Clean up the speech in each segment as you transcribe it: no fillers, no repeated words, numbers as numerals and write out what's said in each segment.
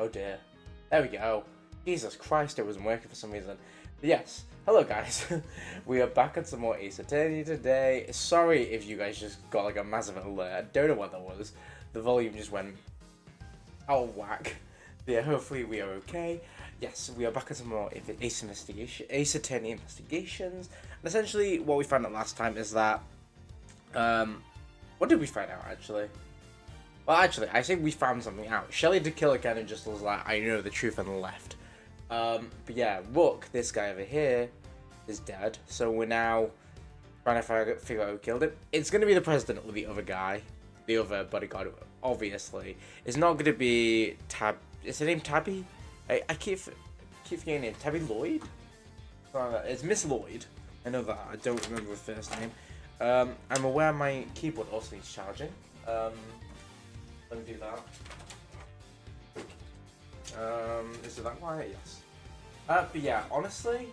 Oh dear. There we go. Jesus Christ, it wasn't working for some reason. But yes, hello guys. We are back on some more Ace Attorney today. Sorry if you guys just got like a massive alert. I don't know what that was. The volume just went out of whack. Yeah, hopefully we are okay. Yes, we are back on some more Ace Attorney investigations. And essentially what we found out last time is that what did we find out actually? Well, actually, I think we found something out. Shelly did kill again and just was like, I know the truth, and left. But yeah, look, this guy over here is dead. So we're now trying to figure out who killed him. It's going to be the president or the other guy. The other bodyguard, obviously. It's not going to be Is her name Tabby? I keep forgetting her name. Tabby Lloyd? It's Miss Lloyd. I know that. I don't remember her first name. I'm aware my keyboard also needs charging. Let me do that. Is it that quiet? Yes. But yeah, honestly,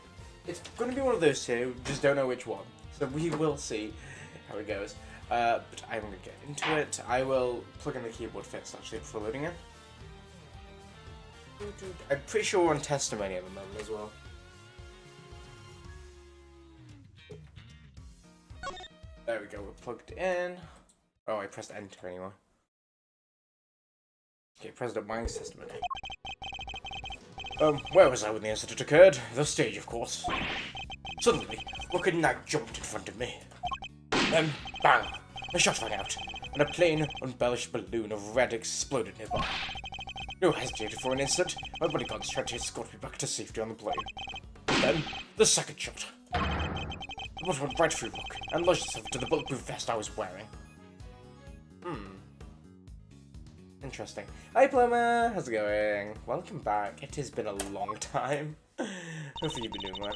it's going to be one of those two. Just don't know which one. So we will see how it goes. But I'm going to get into it. I will plug in the keyboard first, actually, before loading it. I'm pretty sure we're on testimony at the moment as well. There we go, we're plugged in. Oh, I pressed enter anyway. Okay, President Wang's testimony. Where was I when the incident occurred? The stage, of course. Suddenly, looking Nag jumped in front of me. Then, bang! A shot rang out, and a plain, unembellished balloon of red exploded nearby. No hesitated for an instant. My bodyguards tried to escort me back to safety on the plane. Then, the second shot. The bullet went right through Rook, and lodged itself to the bulletproof vest I was wearing. Interesting. Hi Plumber, how's it going? Welcome back. It has been a long time. Hopefully you've been doing well.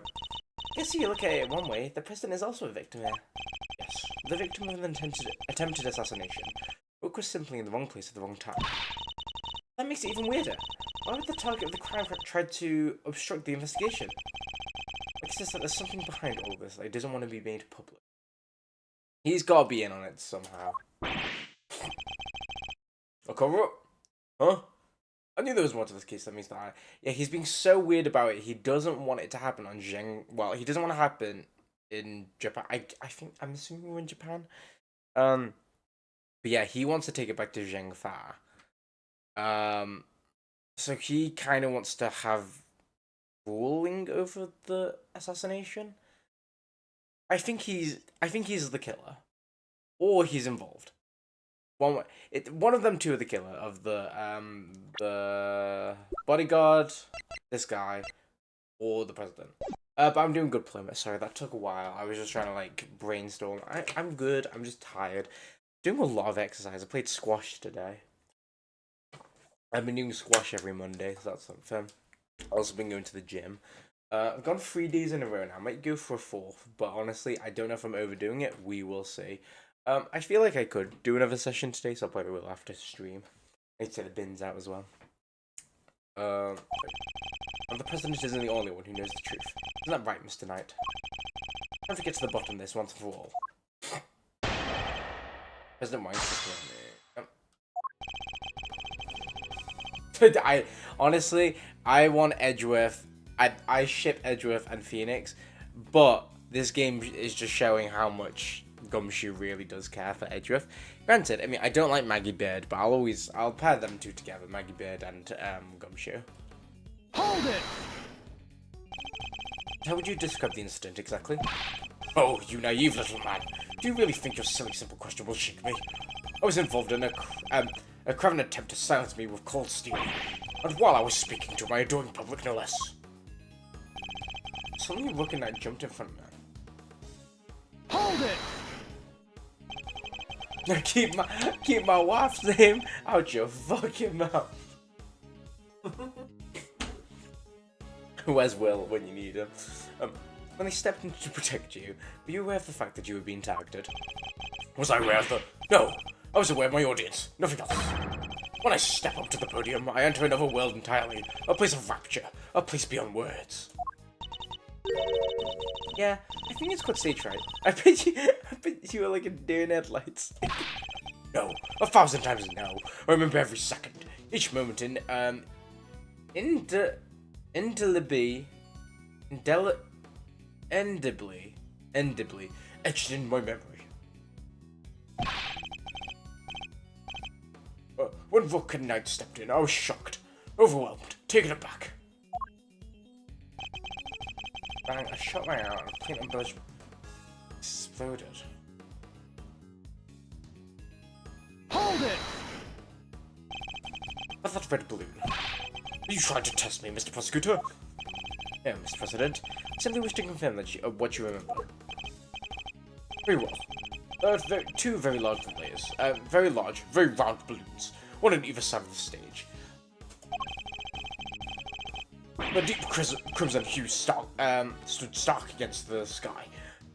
Guess you look at it one way, the president is also a victim here. Yes, the victim of an attempted assassination. Rook was simply in the wrong place at the wrong time. That makes it even weirder. Why would the target of the crime try to obstruct the investigation? It says that there's something behind all this that he doesn't want to be made public. He's got to be in on it somehow. A cover up? Huh? I knew there was more to this case. That means that yeah, he's being so weird about it. He doesn't want it to happen on Zheng. Well, he doesn't want to happen in Japan. I think I'm assuming we're in Japan. But yeah, he wants to take it back to Zheng Fa. So he kind of wants to have ruling over the assassination. I think he's the killer, or he's involved. One of them two are the killer of the bodyguard, this guy, or the president. But I'm doing good, Plymouth. Sorry, that took a while. I was just trying to like brainstorm. I'm good. I'm just tired. Doing a lot of exercise. I played squash today. I've been doing squash every Monday, so that's something. I've also been going to the gym. I've gone 3 days in a row now. I might go for a fourth, but honestly, I don't know if I'm overdoing it. We will see. I feel like I could do another session today, so I probably will after stream. I need to take the bins out as well. And the president isn't the only one who knows the truth. Isn't that right, Mr. Knight? Time to get to the bottom of this once and for all. President Wang's honestly, I want Edgeworth. I ship Edgeworth and Phoenix, but this game is just showing how much Gumshoe really does care for Edgeworth. Granted, I mean, I don't like Maggie Bird, but I'll pair them two together, Maggie Bird and Gumshoe. Hold it! How would you describe the incident exactly? Oh, you naive little man. Do you really think your silly simple question will shake me? I was involved in a craven attempt to silence me with cold steel, and while I was speaking to my adoring public, no less. Suddenly looking at jumped in front of me. Hold it! keep my wife's name out your fucking mouth. Where's Will when you need him? When they stepped in to protect you, were you aware of the fact that you were being targeted? Was I aware of the... No! I was aware of my audience, nothing else. When I step up to the podium, I enter another world entirely. A place of rapture, a place beyond words. Yeah, I think it's called stage fright. I bet you were like a deer in headlights. No, 1,000 times no. I remember every second, each moment in indelibly, endibly etched in my memory. When Vulcan Knight stepped in, I was shocked, overwhelmed, taken aback. Bang, I shot my arm, Clinton Bush exploded. Hold it! But that red balloon. Are you trying to test me, Mr. Prosecutor? No, Mr. President. I simply wish to confirm that what you remember. Very well. Two very large layers. Very large, very round balloons. One on either side of the stage. The deep crimson hue stood stark against the sky,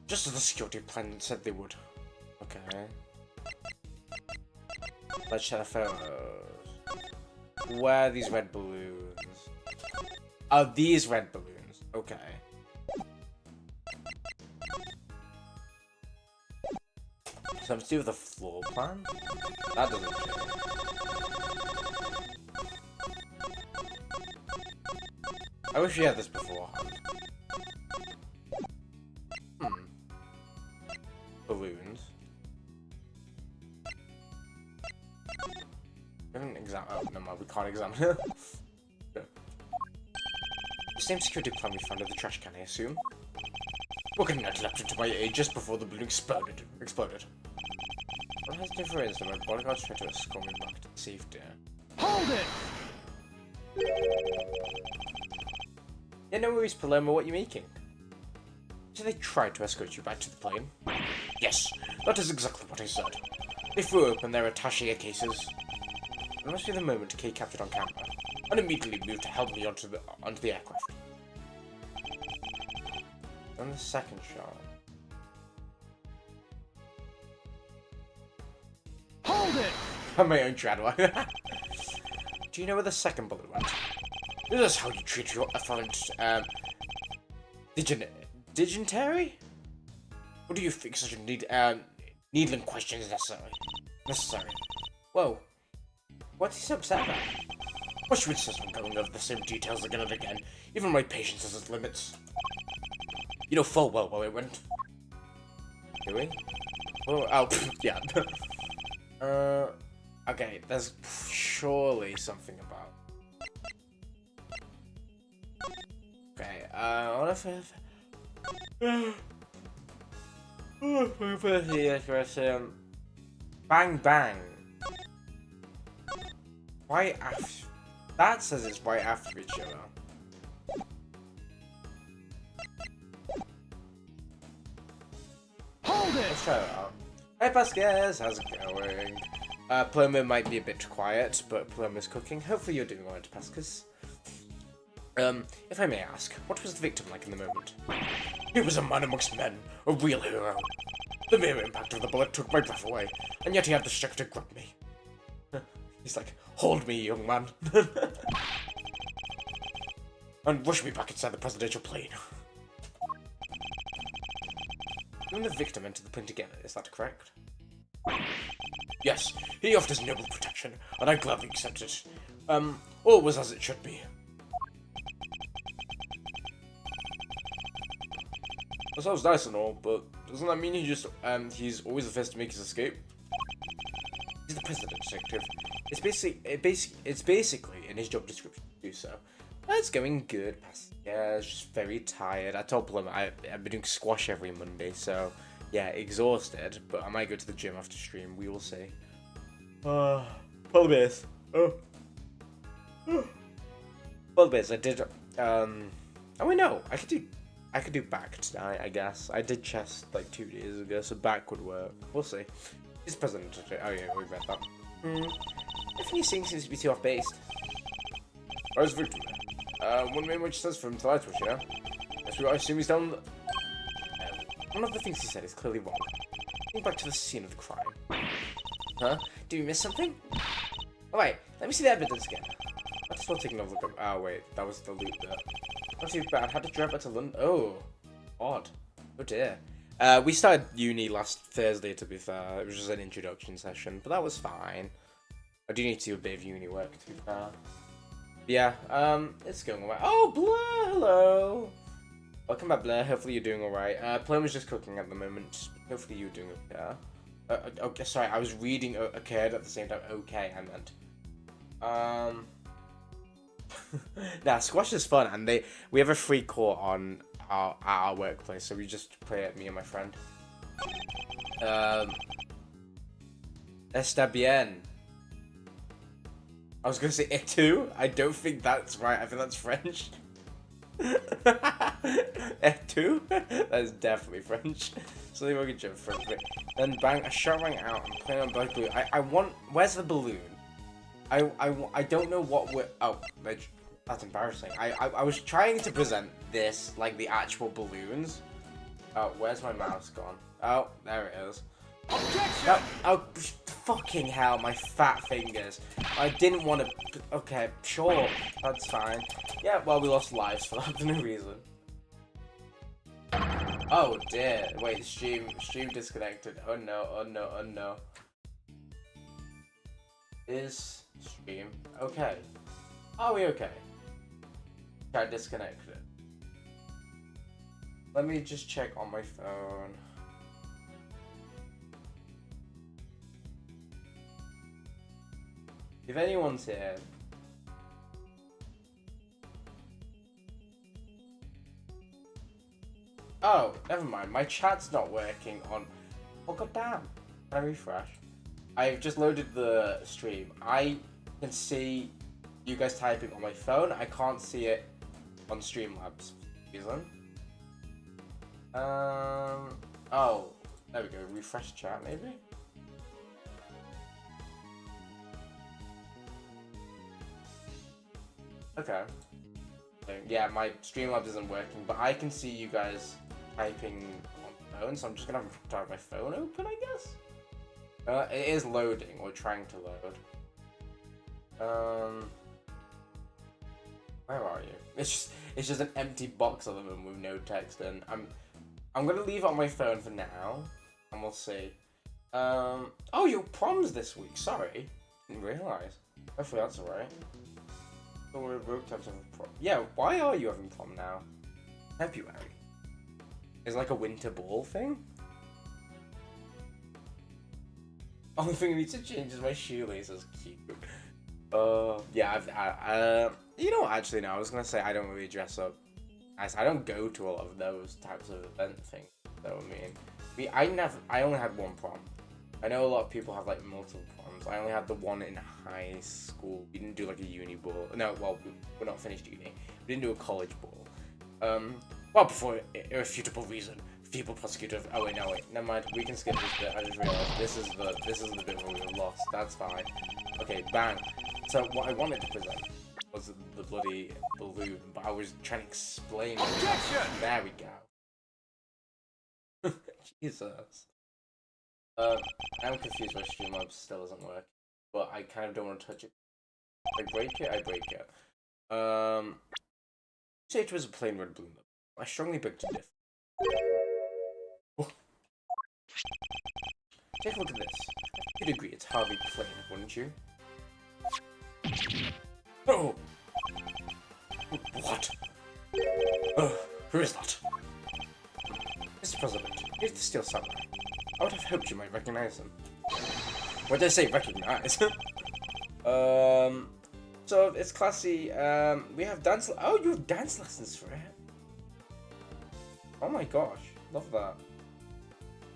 just as the security plan said they would. Okay. Let's check the photos. Where are these red balloons? Oh, these red balloons. Okay. Something to do with the floor plan? That doesn't change. I wish we had this beforehand. Balloons. We haven't examined. Oh, no, we can't examine it. The same security plan we found in the trash can, I assume. Walking out leapt into my aid just before the balloon exploded. What has difference when my bodyguards tried to escort me back to safety? Hold it! Yeah, no worries, Palermo, what are you making? So they tried to escort you back to the plane? Yes, that is exactly what I said. They flew open their attaché cases. It must be the moment Kay captured on camera, and immediately moved to help me onto the aircraft. Then the second shot. Hold it! I'm my own Tradwell. Do you know where the second bullet went? Is this how you treat your afferent, digentary? Or do you think such a needling question is necessary? Whoa. What's he so upset about? What's you insist on going over the same details again and again? Even my patience has its limits. You know full well where it went. Do we? Oh, yeah. Okay, there's surely something about... Okay, what if... Bang bang. Right after... That says it's right after each other. Hold it! Let's try that out. Hey Pascas, how's it going? Paloma might be a bit quiet, but Paloma's cooking. Hopefully you're doing alright, Pascas. If I may ask, what was the victim like in the moment? He was a man amongst men, a real hero. The mere impact of the bullet took my breath away, and yet he had the strength to grab me. He's like, hold me, young man. And rush me back inside the presidential plane. You and the victim entered the plane together, is that correct? Yes, he offered his noble protection, and I gladly accepted it. All was as it should be. That sounds nice and all, but doesn't that mean he's always the first to make his escape? He's the president, detective. It's basically in his job description to do so. It's going good. Yeah, it's just very tired. I told him I've been doing squash every Monday, so yeah, exhausted. But I might go to the gym after stream. We will see. Polar bears. I did. Oh wait, no. I could do back tonight. I guess I did chest like 2 days ago, so back would work. We'll see. He's president. Oh yeah, we read that. Everything he's saying seems to be too off based. Where's Victor? One main which says from the light switch, you know? I assume he's down. One of the things he said is clearly wrong. Think back to the scene of the crime. Huh? Did we miss something? Alright, let me see the evidence again. I'm still taking a look at. Oh wait, that was the loot bit. Not too bad. Had to drive back to London. Oh, odd. Oh dear. We started uni last Thursday, to be fair. It was just an introduction session, but that was fine. I do need to do a bit of uni work, to be fair. Yeah, it's going alright. Oh, Blur, hello! Welcome back, Blair. Hopefully you're doing alright. Plum is just cooking at the moment. Hopefully you're doing okay. Okay, sorry, I was reading occurred at the same time. Okay, I meant. Nah, squash is fun, and we have a free court on our workplace, so we just play it, me and my friend. Está bien. I was gonna say et tu. I don't think that's right. I think that's French. Et tu? That is definitely French. So they can jump French. Then bang, a shot rang out. I'm playing on black blue. I want. Where's the balloon? I don't know what we're. Oh, that's embarrassing. I was trying to present this like the actual balloons. Oh, where's my mouse gone? Oh, there it is. Objection! Oh, fucking hell, my fat fingers. I didn't want to... Okay, sure, that's fine. Yeah, well, we lost lives for that for no reason. Oh, dear. Wait, stream disconnected. Oh, no, oh, no, oh, no. Is stream okay? Are we okay? Try disconnected. Let me just check on my phone. If anyone's here, oh, never mind. My chat's not working on. Oh goddamn! Can I refresh? I've just loaded the stream. I can see you guys typing on my phone. I can't see it on Streamlabs. Reason. Oh, there we go. Refresh chat, maybe. Okay. Yeah, my Streamlabs isn't working, but I can see you guys typing on the phone, so I'm just gonna have to have my phone open, I guess. It is loading, or trying to load. Where are you? It's just an empty box at the moment with no text, and I'm gonna leave it on my phone for now, and we'll see. Oh, your prom's this week. Sorry, didn't realize. Hopefully that's alright. Yeah, why are you having prom now? February. Is like a winter ball thing? Only thing I need to change is my shoelaces. Cute. Yeah, you know what, actually, no, I was gonna say I don't really dress up. I don't go to a lot of those types of event things, though, I only had one prom. I know a lot of people have, like, multiple proms. I only had the one in high school. We didn't do, like, a uni ball. No, well, we're not finished uni. We didn't do a college ball. Well, before irrefutable reason. Feeble prosecutor. Oh, wait, no, wait. Never mind. We can skip this bit. I just realized this is the bit where we were lost. That's fine. Okay, bang. So, what I wanted to present was the bloody balloon, but I was trying to explain it. Objection! There we go. Jesus. I'm confused why Streamlabs still doesn't work, but I kind of don't want to touch it. I break it. Say it was a plain red balloon. I strongly beg to differ. Take a look at this. You'd agree it's hardly plain, wouldn't you? Oh! What? Who is that? Mr. President, here's the Steel Samurai. I would have hoped you might recognize him. What did I say, recognize? So it's classy. We have dance. Oh, you have dance lessons for it. Oh my gosh, love that.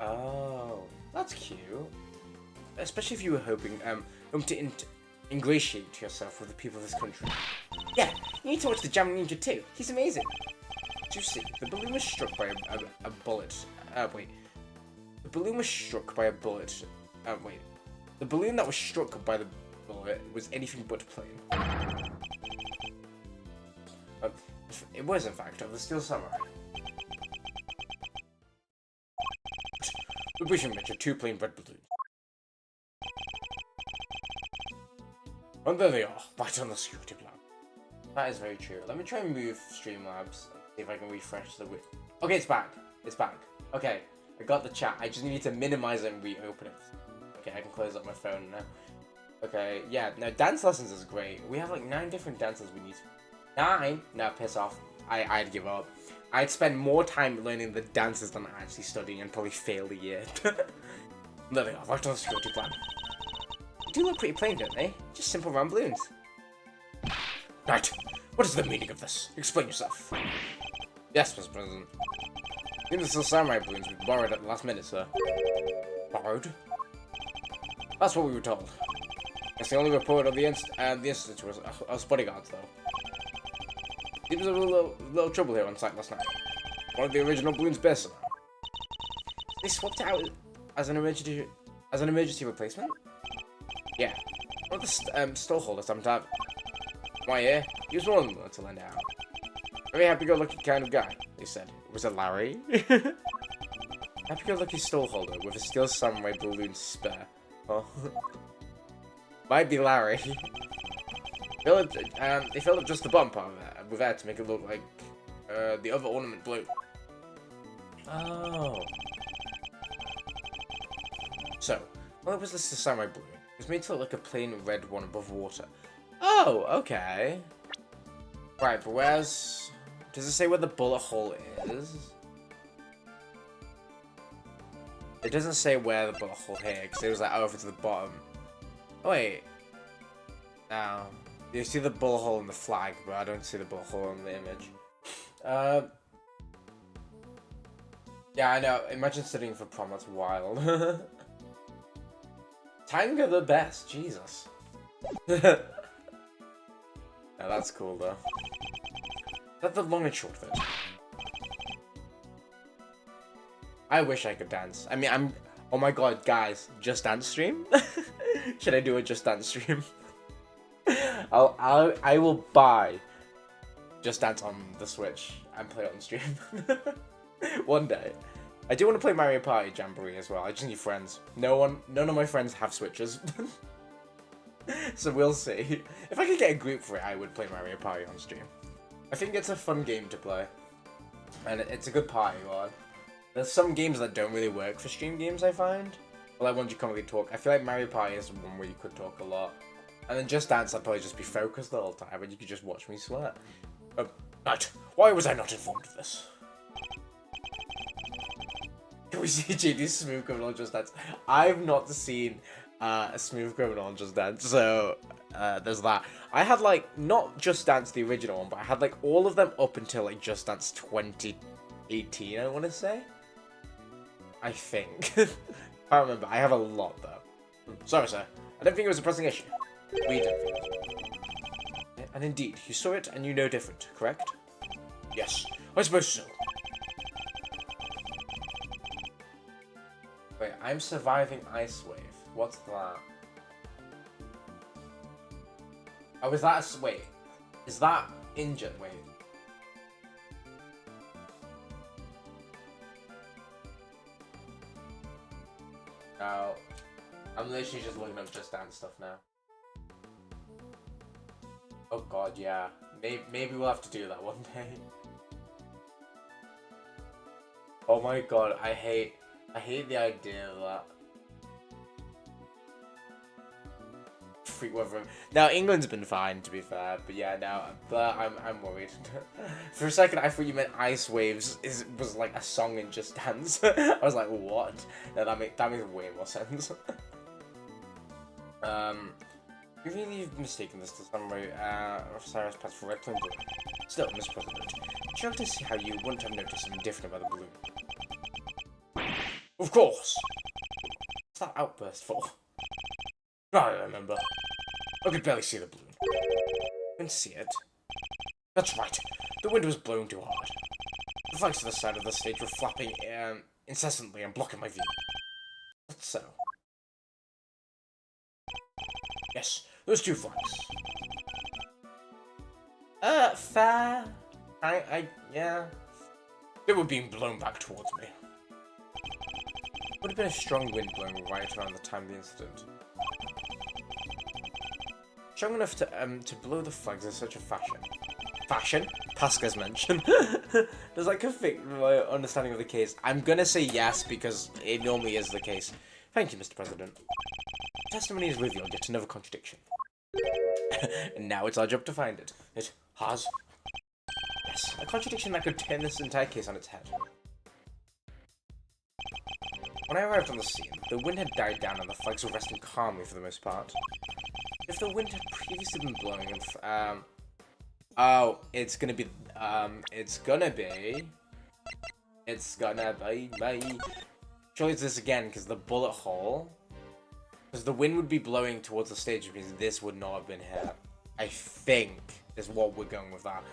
Oh, that's cute. Especially if you were hoping to ingratiate yourself with the people of this country. Yeah, you need to watch the Jam Ninja too. He's amazing. Do you see? The balloon was struck by a bullet. Wait. The balloon was struck by a bullet. Wait. The balloon that was struck by the bullet was anything but plain. It was, in fact, of the Steel Samurai. We should mention 2 plain red balloons. And there they are, right on the security plan. That is very true. Let me try and move Streamlabs, see if I can refresh the width. Okay, it's back. It's back. Okay, I got the chat. I just need to minimize it and reopen it. Okay, I can close up my phone now. Okay, yeah, no, dance lessons is great. We have like 9 different dances we need. 9? No, piss off. I'd give up. I'd spend more time learning the dances than actually studying and probably fail the year. Living off, after the security plan. They do look pretty plain, don't they? Just simple round balloons. Right, what is the meaning of this? Explain yourself. Yes, Mr. President. These are the samurai balloons we borrowed at the last minute, sir. Borrowed? That's what we were told. It's the only report of the incident was us bodyguards, though. There was a little trouble here on site last night. One of the original balloons burst somehow. They swapped it out as an emergency replacement? Yeah. One of the stall holders happened to have it. Why, yeah? He was one of them to lend out. Very happy-go-lucky kind of guy, they said. Was it Larry? Happy-go-lucky stall holder with a steel samurai balloon spare. Oh. Might be Larry. They filled up just the bottom part of it with air to make it look like the other ornament blue. Oh. So, well, it was this samurai balloon. It was made to look like a plain red one above water. Oh, okay. Right, but where's... Does it say where the bullet hole is? It doesn't say where the bullet hole here, because it was like over to the bottom. Oh, wait. Now, you see the bullet hole in the flag, but I don't see the bullet hole in the image. Yeah, I know. Imagine studying for prom, that's wild. Tanga the best, Jesus. Yeah, that's cool though. That's the long and short of it. I wish I could dance. I mean, oh my god, guys, Just Dance stream? Should I do a Just Dance stream? I will buy Just Dance on the Switch and play it on stream. One day. I do want to play Mario Party Jamboree as well. I just need friends. None of my friends have Switches. So we'll see. If I could get a group for it, I would play Mario Party on stream. I think it's a fun game to play. And it's a good party one. There's some games that don't really work for stream games, I find. Or like ones you can't really talk. I feel like Mario Party is one where you could talk a lot. And then Just Dance, I'd probably just be focused the whole time and you could just watch me sweat. Right. Why was I not informed of this? Can we see JD's Smooth Criminal on Just Dance? I've not seen a Smooth Criminal on Just Dance, so there's that. I had like, not Just Dance the original one, but I had like all of them up until like Just Dance 2018, I want to say. I think. I can't remember. I have a lot though. Sorry, sir. I don't think it was a pressing issue. We don't think it. And indeed, you saw it and you know different, correct? Yes, I suppose so. Wait, I'm surviving Ice Wave. What's that? Oh, is that a... Wait. Is that injured? Wait. No. I'm literally just looking up Just Dance stuff now. Oh god, yeah. Maybe we'll have to do that one day. Oh my god, I hate the idea of that. Freak weather. Now England's been fine, to be fair, but yeah, now I'm worried. For a second, I thought you meant Ice Waves was like a song in Just Dance. I was like, what? No, that makes way more sense. You really have mistaken this to some way of Cyrus Pass for Red Plume Balloon. Still, Mr. President, I'm shocked to see how you wouldn't have noticed something different about the balloon. Of course! What's that outburst for? I remember. I could barely see the balloon. Couldn't see it. That's right. The wind was blowing too hard. The flags to the side of the stage were flapping incessantly and blocking my view. That's so. Yes, those 2 flags. Fair. Yeah. They were being blown back towards me. Would have been a strong wind blowing right around the time of the incident. Strong enough to blow the flags in such a fashion. Fashion? Pasca's mentioned. Does that conflict with my understanding of the case? I'm gonna say yes because it normally is the case. Thank you, Mr. President. Testimony has revealed yet another contradiction. And now it's our job to find it. It has. Yes, a contradiction that could turn this entire case on its head. When I arrived on the scene, the wind had died down and the flags were resting calmly for the most part. If the wind had previously been blowing and, oh, it's gonna be, surely it's this again, because the bullet hole, because the wind would be blowing towards the stage, which means this would not have been here. I think is what we're going with that.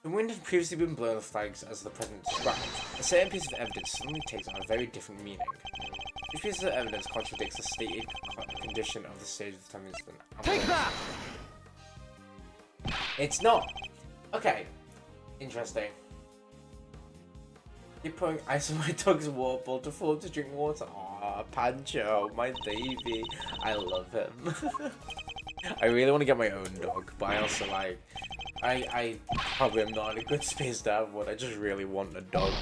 The wind had previously been blowing the flags as the president described. A certain piece of evidence suddenly takes on a very different meaning. This piece of evidence contradicts the stated condition of the stage of the time incident. Take that! It's not. Okay. Interesting. Keep pouring ice on my dog's water bowl to form to drink water. Aw, Pancho, my baby. I love him. I really want to get my own dog, but I also like... I probably am not in a good space to have one. I just really want a dog.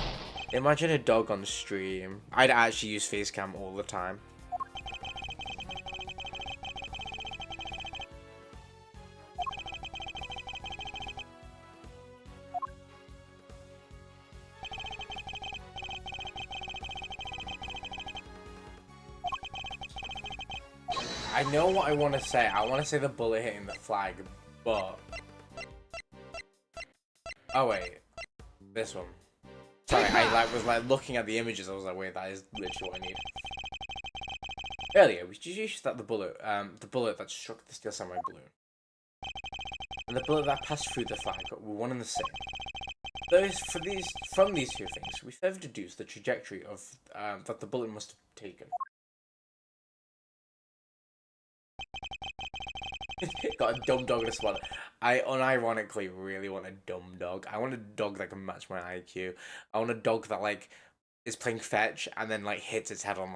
Imagine a dog on stream. I'd actually use facecam all the time. I know what I want to say. I want to say the bullet hitting the flag, but... Oh wait, this one. Sorry, I was looking at the images. I was like, wait, that is literally what I need. Earlier, we used that the bullet that struck the steel samurai balloon, and the bullet that passed through the flag were one and the same. From these two things, we further deduce the trajectory of that the bullet must have taken. Got a dumb dog in a spot. I unironically really want a dumb dog. I want a dog that can match my IQ. I want a dog that is playing fetch and then hits its head on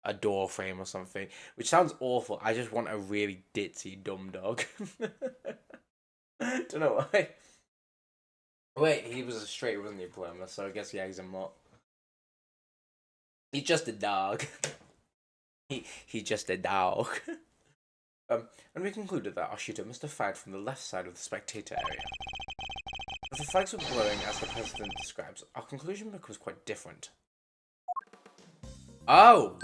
a door frame or something. Which sounds awful. I just want a really ditzy dumb dog. Don't know why. Wait, he was a stray, wasn't he, Plumber? So I guess yeah, he's a mutt. He's just a dog. He's just a dog. And we concluded that our shooter must have fired from the left side of the spectator area. If the flags were blowing as the president describes, our conclusion becomes quite different. Oh!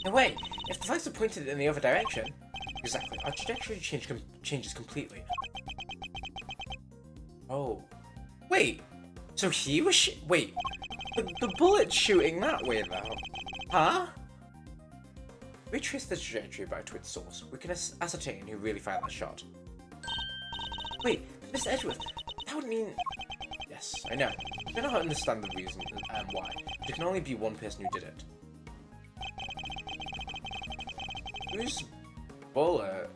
No, wait, if the flags are pointed in the other direction, exactly, our trajectory changes completely. Oh. Wait, so he was wait, the bullet's shooting that way though? Huh? If we trace the trajectory back to its source, we can ascertain who really fired that shot. Wait, Mr. Edgeworth, that would mean... Yes, I know. I don't understand the reason why. There can only be one person who did it. Whose bullet?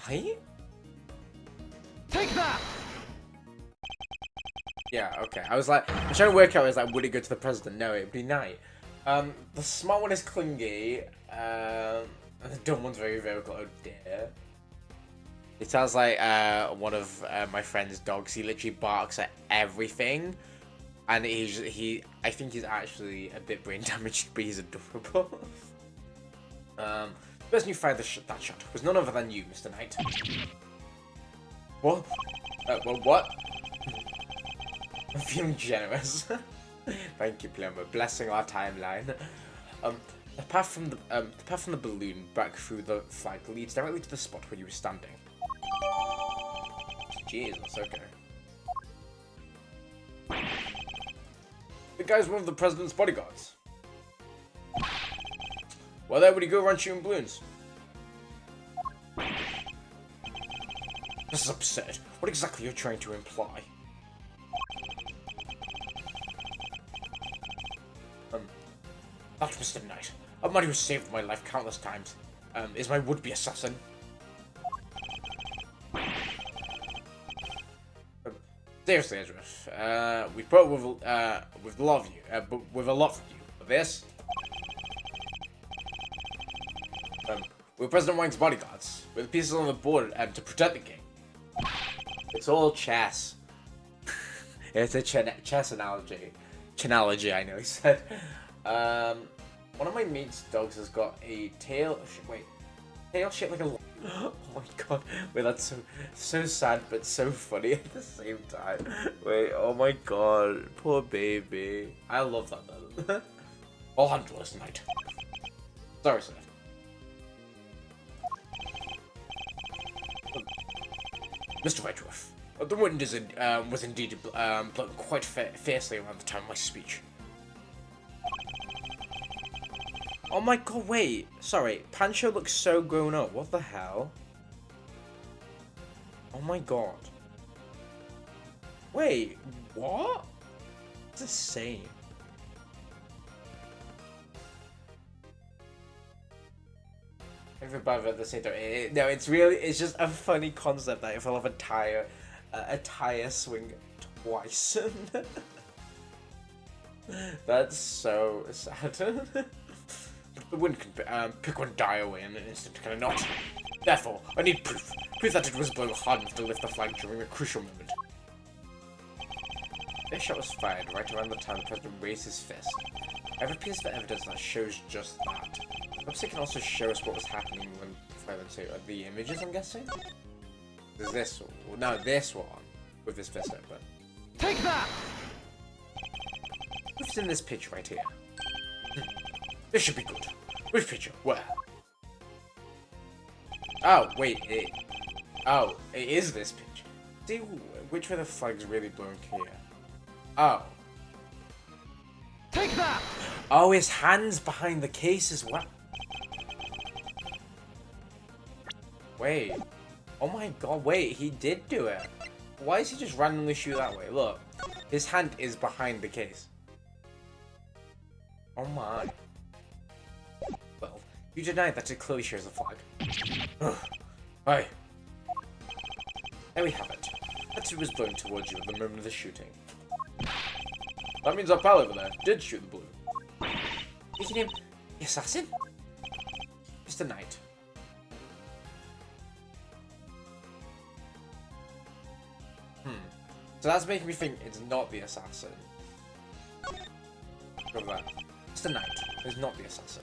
Hey? Take that! Yeah, okay. I was trying to work out, would it go to the president? No, it'd be Knight. The smart one is Clingy, and the dumb one's very vocal. Oh dear. It sounds like one of my friend's dogs. He literally barks at everything, and I think he's actually a bit brain damaged, but he's adorable. The person who fired that shot was none other than you, Mr. Knight. What? Well, what? I'm feeling generous. Thank you, Plumber. Blessing our timeline. The path from the balloon back through the flag leads directly to the spot where you were standing. Jesus, okay. The guy's one of the president's bodyguards. Why there would he go around shooting balloons? This is absurd. What exactly are you trying to imply? That Mr. Knight, a man who saved my life countless times, is my would-be assassin. Seriously, Edgeworth, we put with love you, but with a lot for you. But this, we're President Wang's bodyguards. We're the pieces on the board to protect the king. It's all chess. It's a chess analogy. Chenalogy, I know he said. One of my mate's dogs has got a tail. Wait, tail shaped like a. Oh my god! Wait, that's so sad, but so funny at the same time. Wait, oh my god, poor baby. I love that though. I'll handle this tonight. Sorry, sir. Mr. Edgeworth, the wind was indeed blowing quite fiercely around the time of my speech. Oh my god, wait. Sorry, Pancho looks so grown up. What the hell? Oh my god. Wait, what? It's the same. Everybody at the same time. No, it's just a funny concept that if I'll have a tire swing twice. That's so sad. The wind can pick one die away in an instant, can it not? Therefore, I need proof. Proof that it was blowing hard enough to lift the flag during a crucial moment. This shot was fired right around the time the president raised his fist. I have a piece of evidence that shows just that. Perhaps it can also show us what was happening when firing the images, I'm guessing? There's this one. No, this one. With this fist open. Take that! Proof's in this picture right here. This should be good. Which picture? Where? Oh, wait, it is this picture. See which way the flag's really blowing here. Oh. Take that! Oh, his hand's behind the case as well. Wait. Oh my god, wait, he did do it. Why is he just randomly shoot that way? Look. His hand is behind the case. Oh my. Well, you denied that it clearly shows the flag. Ugh. Aye. There we have it. That it was blown towards you at the moment of the shooting. That means our pal over there did shoot the balloon. Is your name the assassin? Mr. Knight. So that's making me think it's not the assassin. Look at that. Mr. Knight is not the assassin.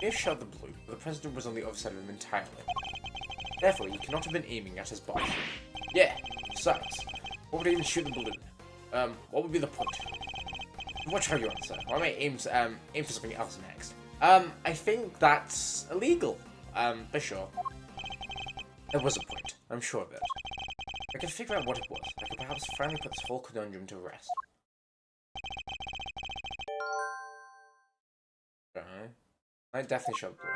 If shot the blue, the president was on the other side of him entirely. Therefore, you cannot have been aiming at his body. Yeah, besides, what would even shoot the balloon? What would be the point? Watch how you answer. I might aim for something else next. I think that's illegal. For sure. There was a point. I'm sure of it. I can figure out what it was. I could perhaps finally put this whole conundrum to rest. Okay. I definitely shot blue.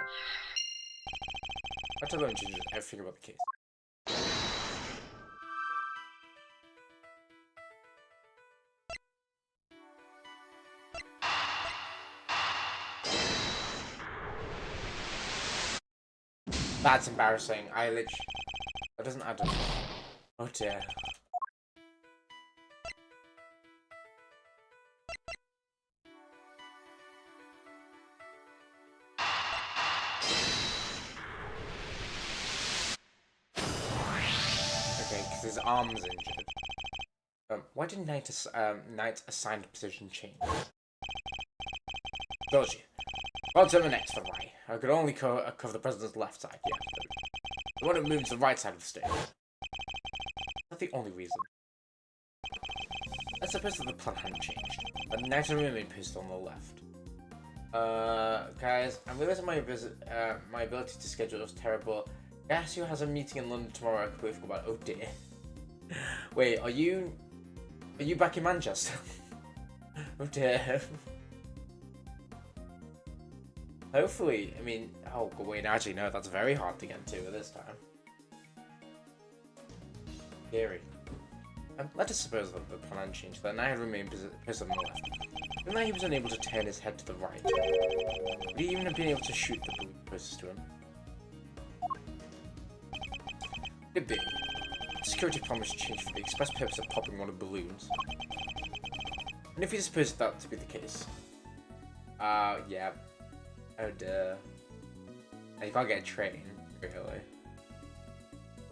I totally change everything about the case. That's embarrassing. I literally... That doesn't add up. Oh dear. Okay, because his arm's injured. Why did Knight's assigned position change? Dodgy. Well, to the next for right. I could only cover the president's left side, yeah. The one that moves the right side of the stage. That's the only reason. I suppose that the plan hadn't changed. But Knight remained posted on the left. Guys, I'm realizing my ability to schedule is terrible. Guess who has a meeting in London tomorrow? I completely forgot about. Oh dear. Wait, are you back in Manchester? Oh dear. Hopefully, I mean, oh wait, actually no, that's very hard to get to at this time. Scary. Let us suppose that the plan changed, that now he remained positioned on the left. Even though he was unable to turn his head to the right. Would he even have been able to shoot the balloon closest to him? Could be. The security plan was changed for the express purpose of popping one of the balloons. And if you suppose that to be the case, yeah. Oh dear. You can't get a train, really.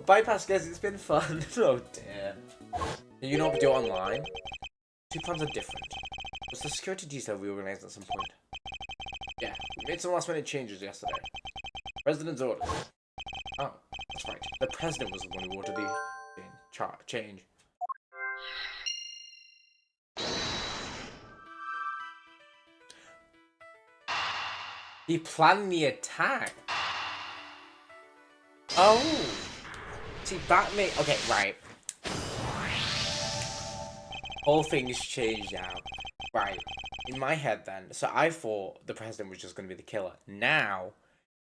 Bypass, guys, it's been fun. Oh dear. Can you not do it online? Two plans are different. Was the security detail reorganized at some point? Yeah, we made some last minute changes yesterday. President's orders. Oh, that's right. The president was the one who ordered the change. He planned the attack. Oh. See, Batman. Okay, right. All things change now. Right. In my head, then. So I thought the president was just going to be the killer. Now,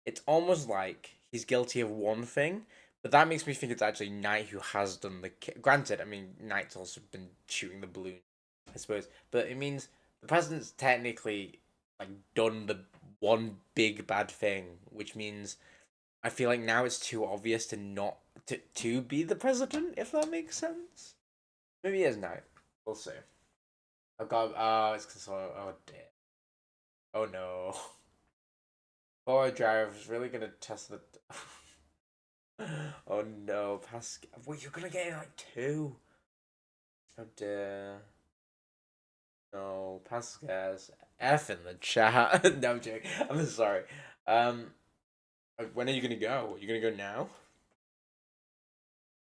it's almost like he's guilty of one thing, but that makes me think it's actually Knight who has done the. Granted, I mean, Knight's also been shooting the balloon, I suppose, but it means the president's technically like done the one big bad thing, which means I feel like now it's too obvious to not to be the president, if that makes sense. Maybe he is Knight. We'll see. I've got it's oh dear. Oh no. Boy drive is really gonna test the oh no, Pascal. Wait, you're gonna get like 2. Oh dear. No, Pascal's F in the chat. No, I'm joking. I'm sorry. When are you gonna go? Are you gonna go now?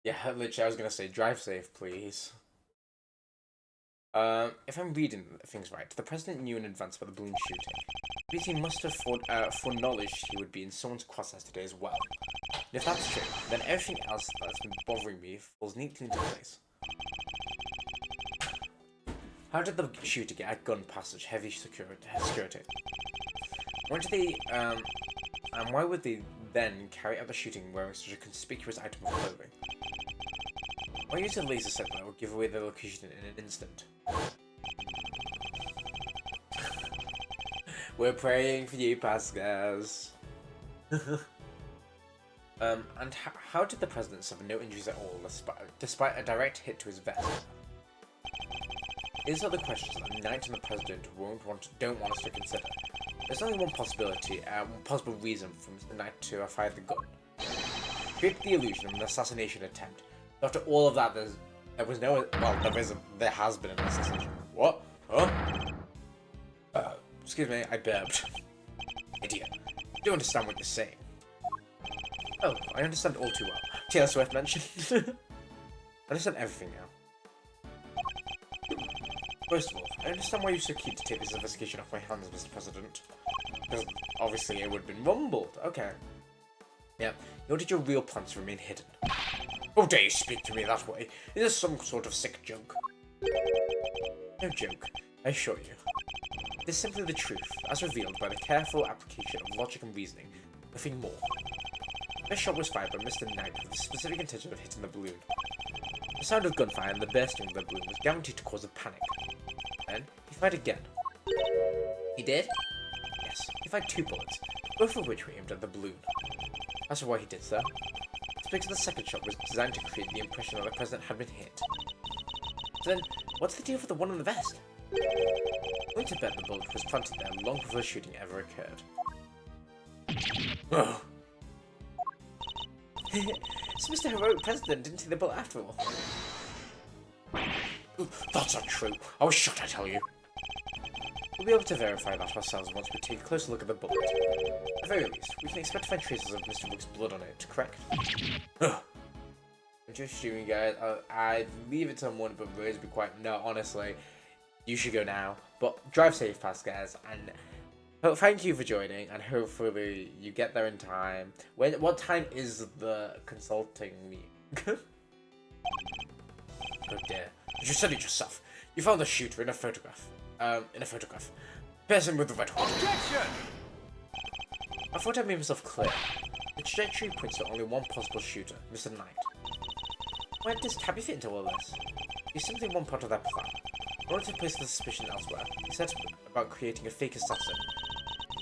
Yeah, literally, I was gonna say drive safe, please. If I'm reading things right, the president knew in advance about the balloon shooting. But he must have foreknowledged he would be in someone's crosshairs today as well. And if that's true, then everything else that's been bothering me falls neatly into place. How did the shooter get a gun past such heavy security? And why would they then carry out the shooting wearing such a conspicuous item of clothing? Why use a laser set that would give away their location in an instant? We're praying for you, Pascals. And how did the president suffer no injuries at all, despite a direct hit to his vest? These are the questions that the Knight and the president don't want us to consider. There's only one possibility, one possible reason for Mr. Knight to have fired the gun. Create the illusion of an assassination attempt. After all of that, there has been an assassination. What? Huh? Excuse me, I burped. Idiot. I don't understand what you're saying. Oh, I understand all too well. Taylor Swift mentioned. I understand everything now. First of all, I understand why you're so keen to take this investigation off my hands, Mr. President. Because obviously it would have been rumbled. Okay. Yeah, nor did your real plans remain hidden. Oh, dare you speak to me that way? Is this some sort of sick joke? No joke, I assure you. It is simply the truth, as revealed by the careful application of logic and reasoning, nothing more. This shot was fired by Mr. Knight with the specific intention of hitting the balloon. The sound of gunfire and the bursting of the balloon was guaranteed to cause a panic. Then, he fired again. He did? Yes, he fired 2 bullets, both of which were aimed at the balloon. As for why he did so, it's because the second shot was designed to create the impression that the president had been hit. So then, what's the deal with the one in the vest? I'm going to bet the bullet was planted there long before the shooting ever occurred. Oh. So Mr. Heroic President didn't see the bullet after all. That's not true. I was shot, I tell you. We'll be able to verify that ourselves once we take a closer look at the bullet. At the very least, we can expect to find traces of Mr. Rook's blood on it, correct? I'm just shooting, guys. I leave it till morning, but Rose be quiet. No, honestly, you should go now. But drive safe, past guys, and thank you for joining, and hopefully you get there in time. What time is the consulting meeting? Oh dear. Did you study yourself? You found the shooter in a photograph. Person with the red hood. Objection! I thought I made myself clear. The trajectory points to only one possible shooter, Mr. Knight. Where does Tabby fit into all this? He's simply one part of their plan. In order to place the suspicion elsewhere, he set about creating a fake assassin.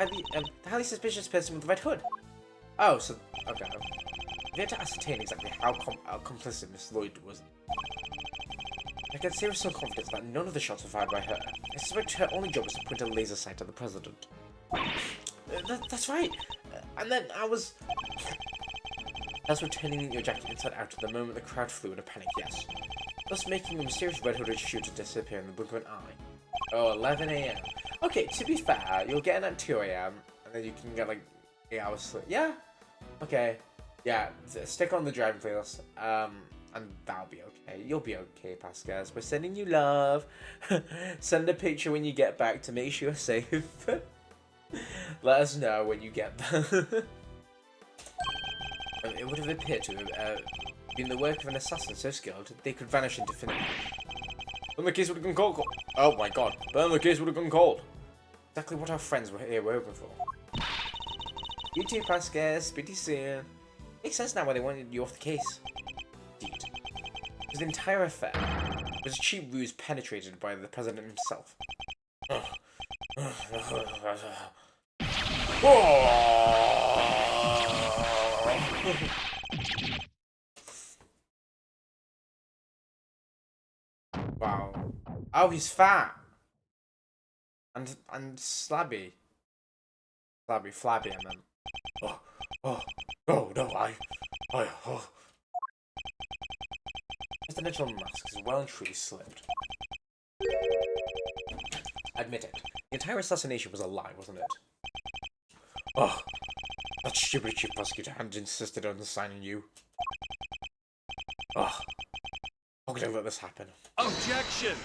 The highly suspicious person with the red hood. Oh, so okay. We had to ascertain exactly how complicit Miss Lloyd was. I can say with some confidence that none of the shots were fired by her. I suspect her only job was to point a laser sight at the president. That's right. And then That's returning your jacket inside out at the moment the crowd flew in a panic, yes. Thus making the mysterious red-hooded shooter disappear in the blink of an eye. Oh, 11 a.m. Okay, to be fair, you'll get in at 2 a.m. and then you can get like 8 hours sleep. Yeah. Okay. Yeah. Stick on the driving playlist. And that'll be okay. You'll be okay, Pascals. We're sending you love. Send a picture when you get back to make sure you're safe. Let us know when you get there. It would have appeared to have been the work of an assassin so skilled they could vanish into thin air. Burn the case would have gone cold. Oh my god. Burn the case would have gone cold. Exactly what our friends were here were hoping for. You too, Pascal. Speak to you soon. Makes sense now why they wanted you off the case. Indeed. The entire affair was a cheap ruse penetrated by the president himself. Wow. Oh, he's fat. And slabby. Flabby, I meant. No, Presidential mask is well and truly slipped. Admit it. The entire assassination was a lie, wasn't it? That stupid chief prosecutor had insisted on assigning you. How could I let this happen? Objection!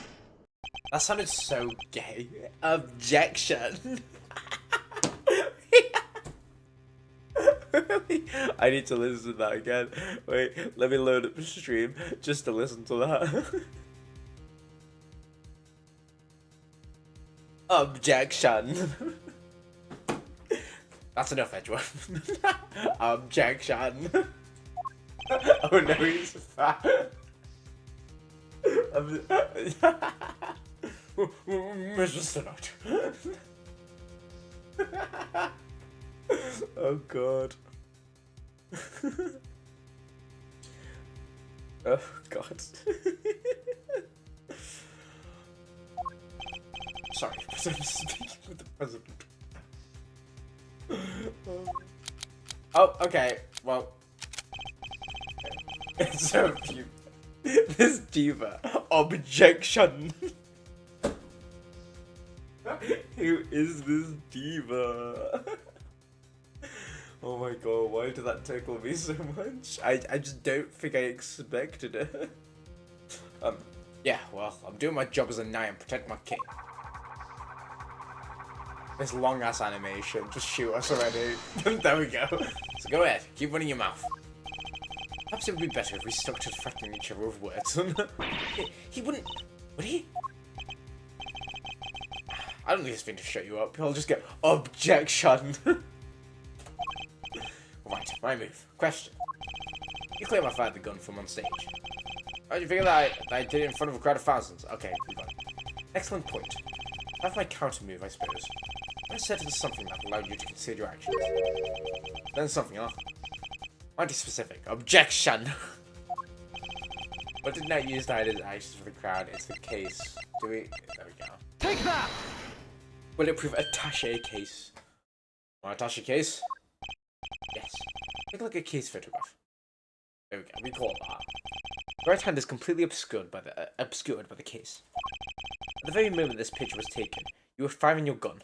That sounded so gay. Objection! I need to listen to that again. Wait, let me load up the stream just to listen to that. Objection! That's enough, Edgeworth. Objection! Oh no, he's fat. Mr. Stannard. Oh god. Oh god. Sorry, I'm speaking with the president. Oh, okay. Well, so this diva. Objection. Who is this diva? Oh my god, why did that tickle me so much? I just don't think I expected it. Yeah, well, I'm doing my job as a knight and protect my king. This long ass animation, just shoot us already. There we go. So go ahead, keep running your mouth. Perhaps it would be better if we stuck to threatening each other with words. He wouldn't, would he? I don't think it's been to shut you up. He'll just get objection. Right, my move. Question. You claim I fired the gun from on stage. How did you figure that I did it in front of a crowd of thousands? Okay, move on. Excellent point. That's my counter move, I suppose. I said it was something that allowed you to consider your actions. Then something, huh? Mighty specific. Objection! But did not use that as actions for the crowd. It's the case. Do we? There we go. Take that! Will it prove attaché case? Want attaché case? Yes. Take a look at case photograph. There we go. We call that. The right hand is completely obscured by the case. At the very moment this picture was taken, you were firing your gun,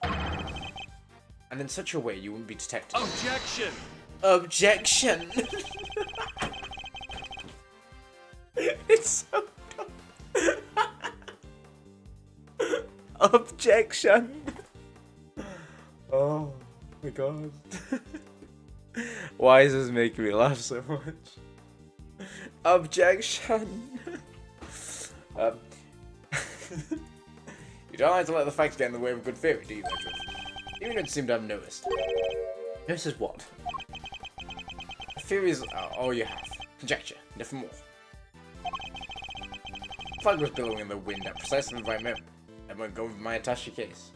and in such a way you wouldn't be detected. Objection! Objection! It's so dumb. Objection! Oh my god. Why is this making me laugh so much? Objection! You don't like to let the facts get in the way of a good theory, do you, Edgeworth? You don't seem to have noticed. Notice what? A theory is all you have. Conjecture, nothing more. The flag was billowing in the wind at precisely the right moment. I won't go with my attaché case.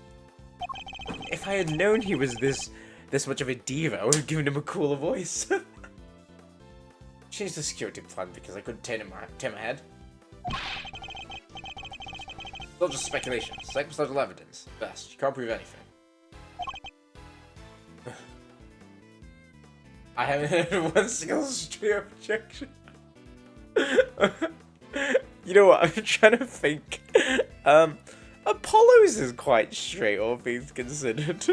If I had known he was this much of a diva, I would have given him a cooler voice. Changed the security plan because I couldn't turn my head. It's all just speculation. Circumstantial evidence. Best. You can't prove anything. I haven't heard one single straight objection. You know what? I'm trying to think. Apollo's is quite straight, all things considered.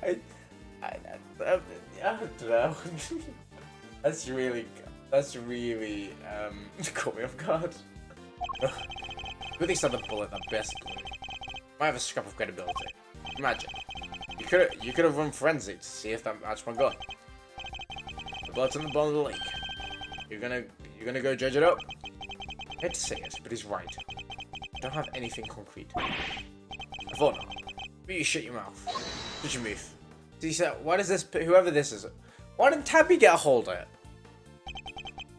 I, I don't know. That's really caught me off guard. Good thing the bullet that best glue. Might have a scrap of credibility. Imagine. You could have run forensic to see if that matched my gun. The blood's on the bottom of the lake. You're gonna go judge it up? I hate to say it, but he's right. I don't have anything concrete. I thought not. But you shut your mouth. Did you move? So you said, why does this, whoever this is, why didn't Tabby get a hold of it?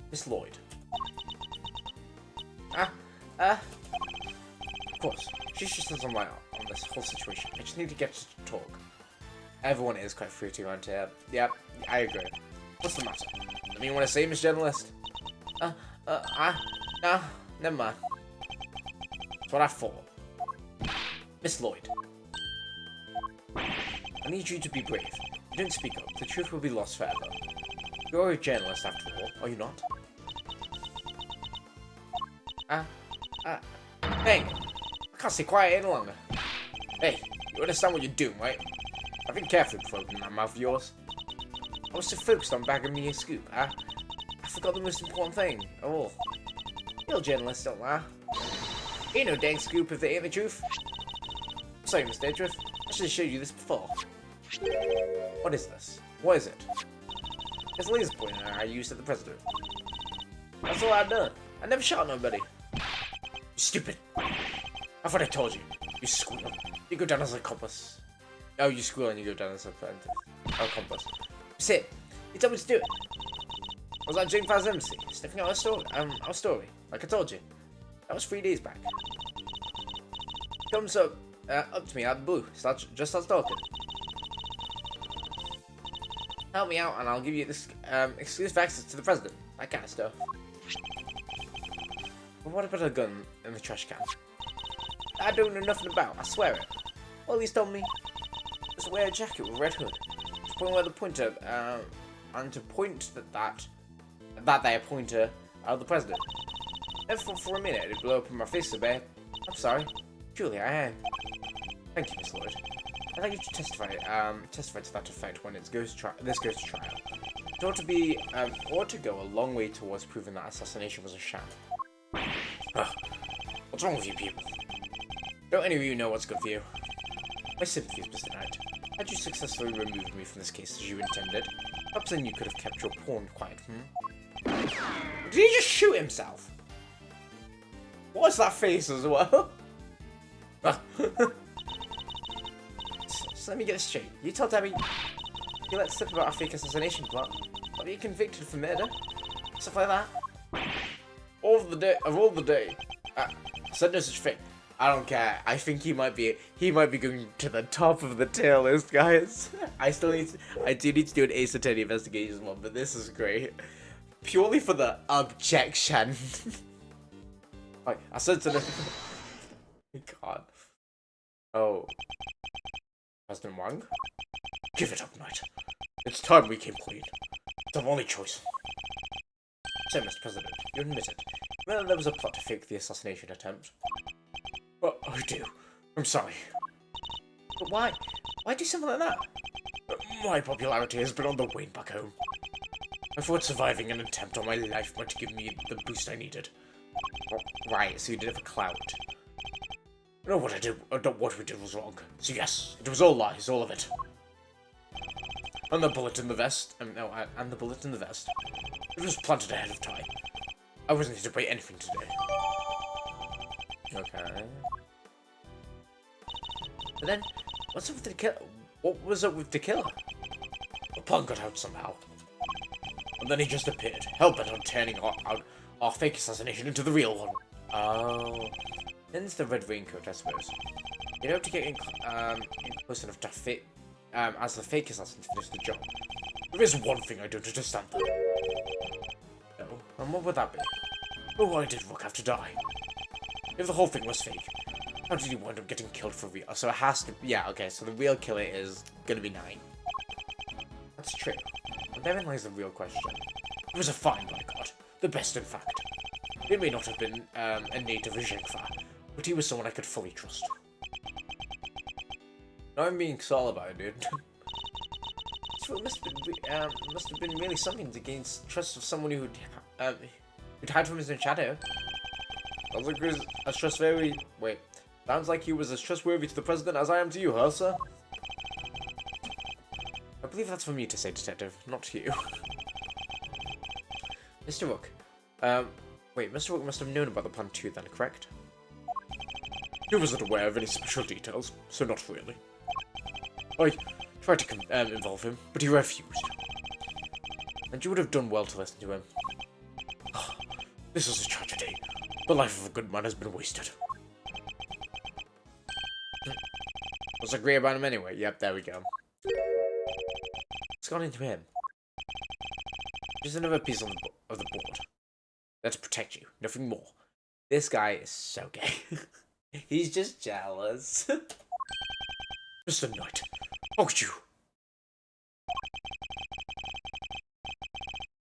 Miss Lloyd. Of course. She's just on my on this whole situation. I just need to get to talk. Everyone is quite fruity around here. Yep, I agree. What's the matter? Anything you want to say, Miss Journalist? Nah, never mind. That's what I thought. Miss Lloyd. I need you to be brave. If you don't speak up, the truth will be lost forever. You're a journalist after all, are you not? Dang. I can't stay quiet any longer. Hey, you understand what you're doing, right? I've been carefully before opening that mouth of yours. I was so focused on bagging me a scoop, I forgot the most important thing of all. Real journalists don't lie. Ain't no dang scoop if they ain't the truth. Sorry, Mr. Edgeworth. I should have showed you this before. What is this? What is it? It's a laser pointer I used at the president. That's all I've done. I never shot nobody. You stupid. I thought I told you. You squeal. You go down as a compass. Oh, you squeal and you go down as a compass. Sit. You told me to do it. I was at Jane Fowler's embassy, sniffing out our story, like I told you. That was 3 days back. Comes up to me out of the blue, just starts talking. Help me out and I'll give you this exclusive access to the president. That kind of stuff. But what about a gun in the trash can? I don't know nothing about, I swear it. All he's told me is to wear a jacket with a red hood. To point where the pointer, and to point that they pointer out the president. Never thought for a minute it'd blow up in my face so bad. I'm sorry. Truly, I am. Thank you, Miss Lloyd. I'd like you to testify to that effect when this goes to trial. It ought to go a long way towards proving that assassination was a sham. What's wrong with you people? Don't any of you know what's good for you? My sympathies, Mr. Knight. Had you successfully removed me from this case as you intended, perhaps then you could have kept your pawn quiet, Did he just shoot himself? What's that face as well? So let me get this straight. You told Debbie you let slip about a fake assassination plot, but you're convicted for murder? Stuff like that? Of all the day. Said no such thing. I don't care. I think he might be going to the top of the tail list, guys. I do need to do an Ace Attorney investigation one, but this is great. Purely for the objection. Like, I said to the God. Oh. President Wang? Give it up, Knight. It's time we came clean. It's our only choice. So, Mr. President, you admit it. Well, there was a plot to fake the assassination attempt. Well, I do. I'm sorry. But why? Why do something like that? My popularity has been on the wane back home. I thought surviving an attempt on my life might give me the boost I needed. Right, so you did it for clout. I know what I did, what we did was wrong. So yes, it was all lies, all of it. And the bullet in the vest, and the bullet in the vest. It was planted ahead of time. I wasn't here to pay anything today. Okay. But then, what's up with the killer? What was up with the killer? The plan got out somehow. And then he just appeared, hell-bent on turning our fake assassination into the real one. Oh. Then it's the red raincoat, I suppose. You know, to get in close enough to fit as the fake assassin to finish the job. There is one thing I don't understand, though. No, and what would that be? Oh, why did Rook have to die? If the whole thing was fake, how did he wind up getting killed for real? So it has to... Yeah, okay, so the real killer is gonna be 9. That's true. But therein lies the real question. It was a fine boycott. The best, in fact. He may not have been a native of Jengfa, but he was someone I could fully trust. No, I'm being solemn about it, dude. So it must have been really something to gain trust of someone who'd hide from his own shadow. Sounds like he was as trustworthy. Wait, sounds like he was as trustworthy to the president as I am to you, huh, sir? I believe that's for me to say, detective, not to you. Mr. Rook. Wait, Mr. Rook must have known about the plan too, then, correct? He wasn't aware of any special details, so not really. I tried to involve him, but he refused. And you would have done well to listen to him. This is a tragedy. The life of a good man has been wasted. Let's agree about him anyway. Yep, there we go. What's gone into him? Just another piece on of the board. There to protect you, nothing more. This guy is so gay. He's just jealous. Mr. Knight, how could you?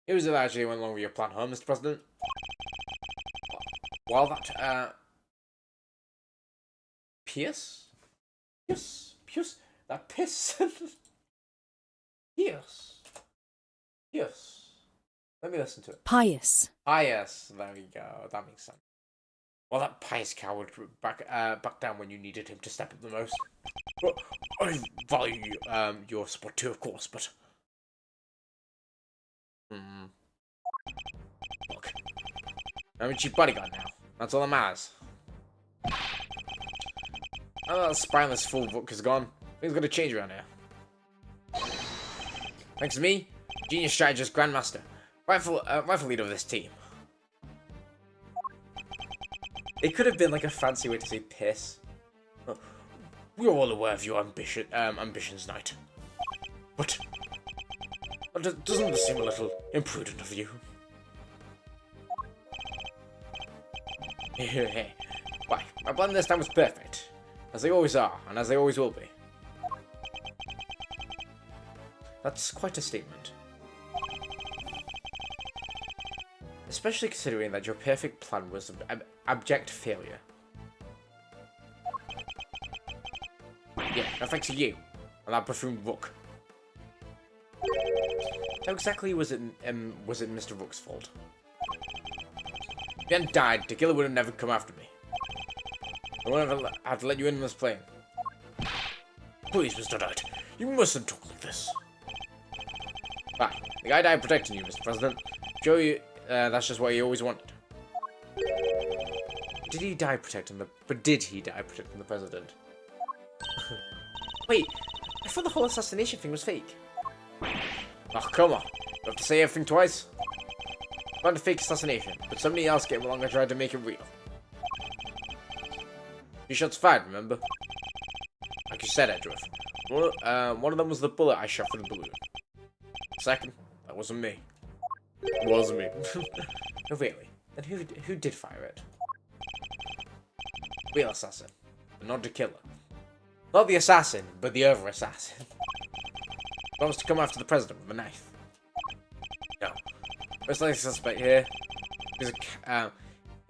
It was actually went along with your plan, huh, Mr. President? While that, Pierce? That piss? Pierce. Let me listen to it. Pious. Pious. There we go. That makes sense. Well, that pious coward back down when you needed him to step up the most. Well, I value your support too, of course, but... Look. I'm a cheap bodyguard now. That's all that matters. Now that spineless fool book is gone, things gotta change around here. Thanks to me, genius strategist, grandmaster, rightful leader of this team. It could have been like a fancy way to say piss. We're all aware of your ambitions, Knight. But doesn't it seem a little imprudent of you? Why, my plan this time was perfect. As they always are, and as they always will be. That's quite a statement. Especially considering that your perfect plan was an abject failure. Yeah, no thanks to you, and that buffoon Rook. How exactly was it Mr. Rook's fault? If he hadn't died, the killer would have never come after me. I wouldn't have to let you in on this plane. Please, Mr. Knight, you mustn't talk like this. Ah, the guy died protecting you, Mr. President. Show you, that's just what he always wanted. Did he die protecting the president? Wait, I thought the whole assassination thing was fake. Oh, come on. You have to say everything twice. I found a fake assassination, but somebody else came along and tried to make it real. 2 shots fired, remember? Like you said, Edgeworth. One of them was the bullet I shot from the balloon. Second, that wasn't me. It wasn't me. No, really. Then who did fire it? Real assassin, but not the killer. Not the assassin, but the other assassin. Promised to come after the president with a knife. No. Most likely suspect here is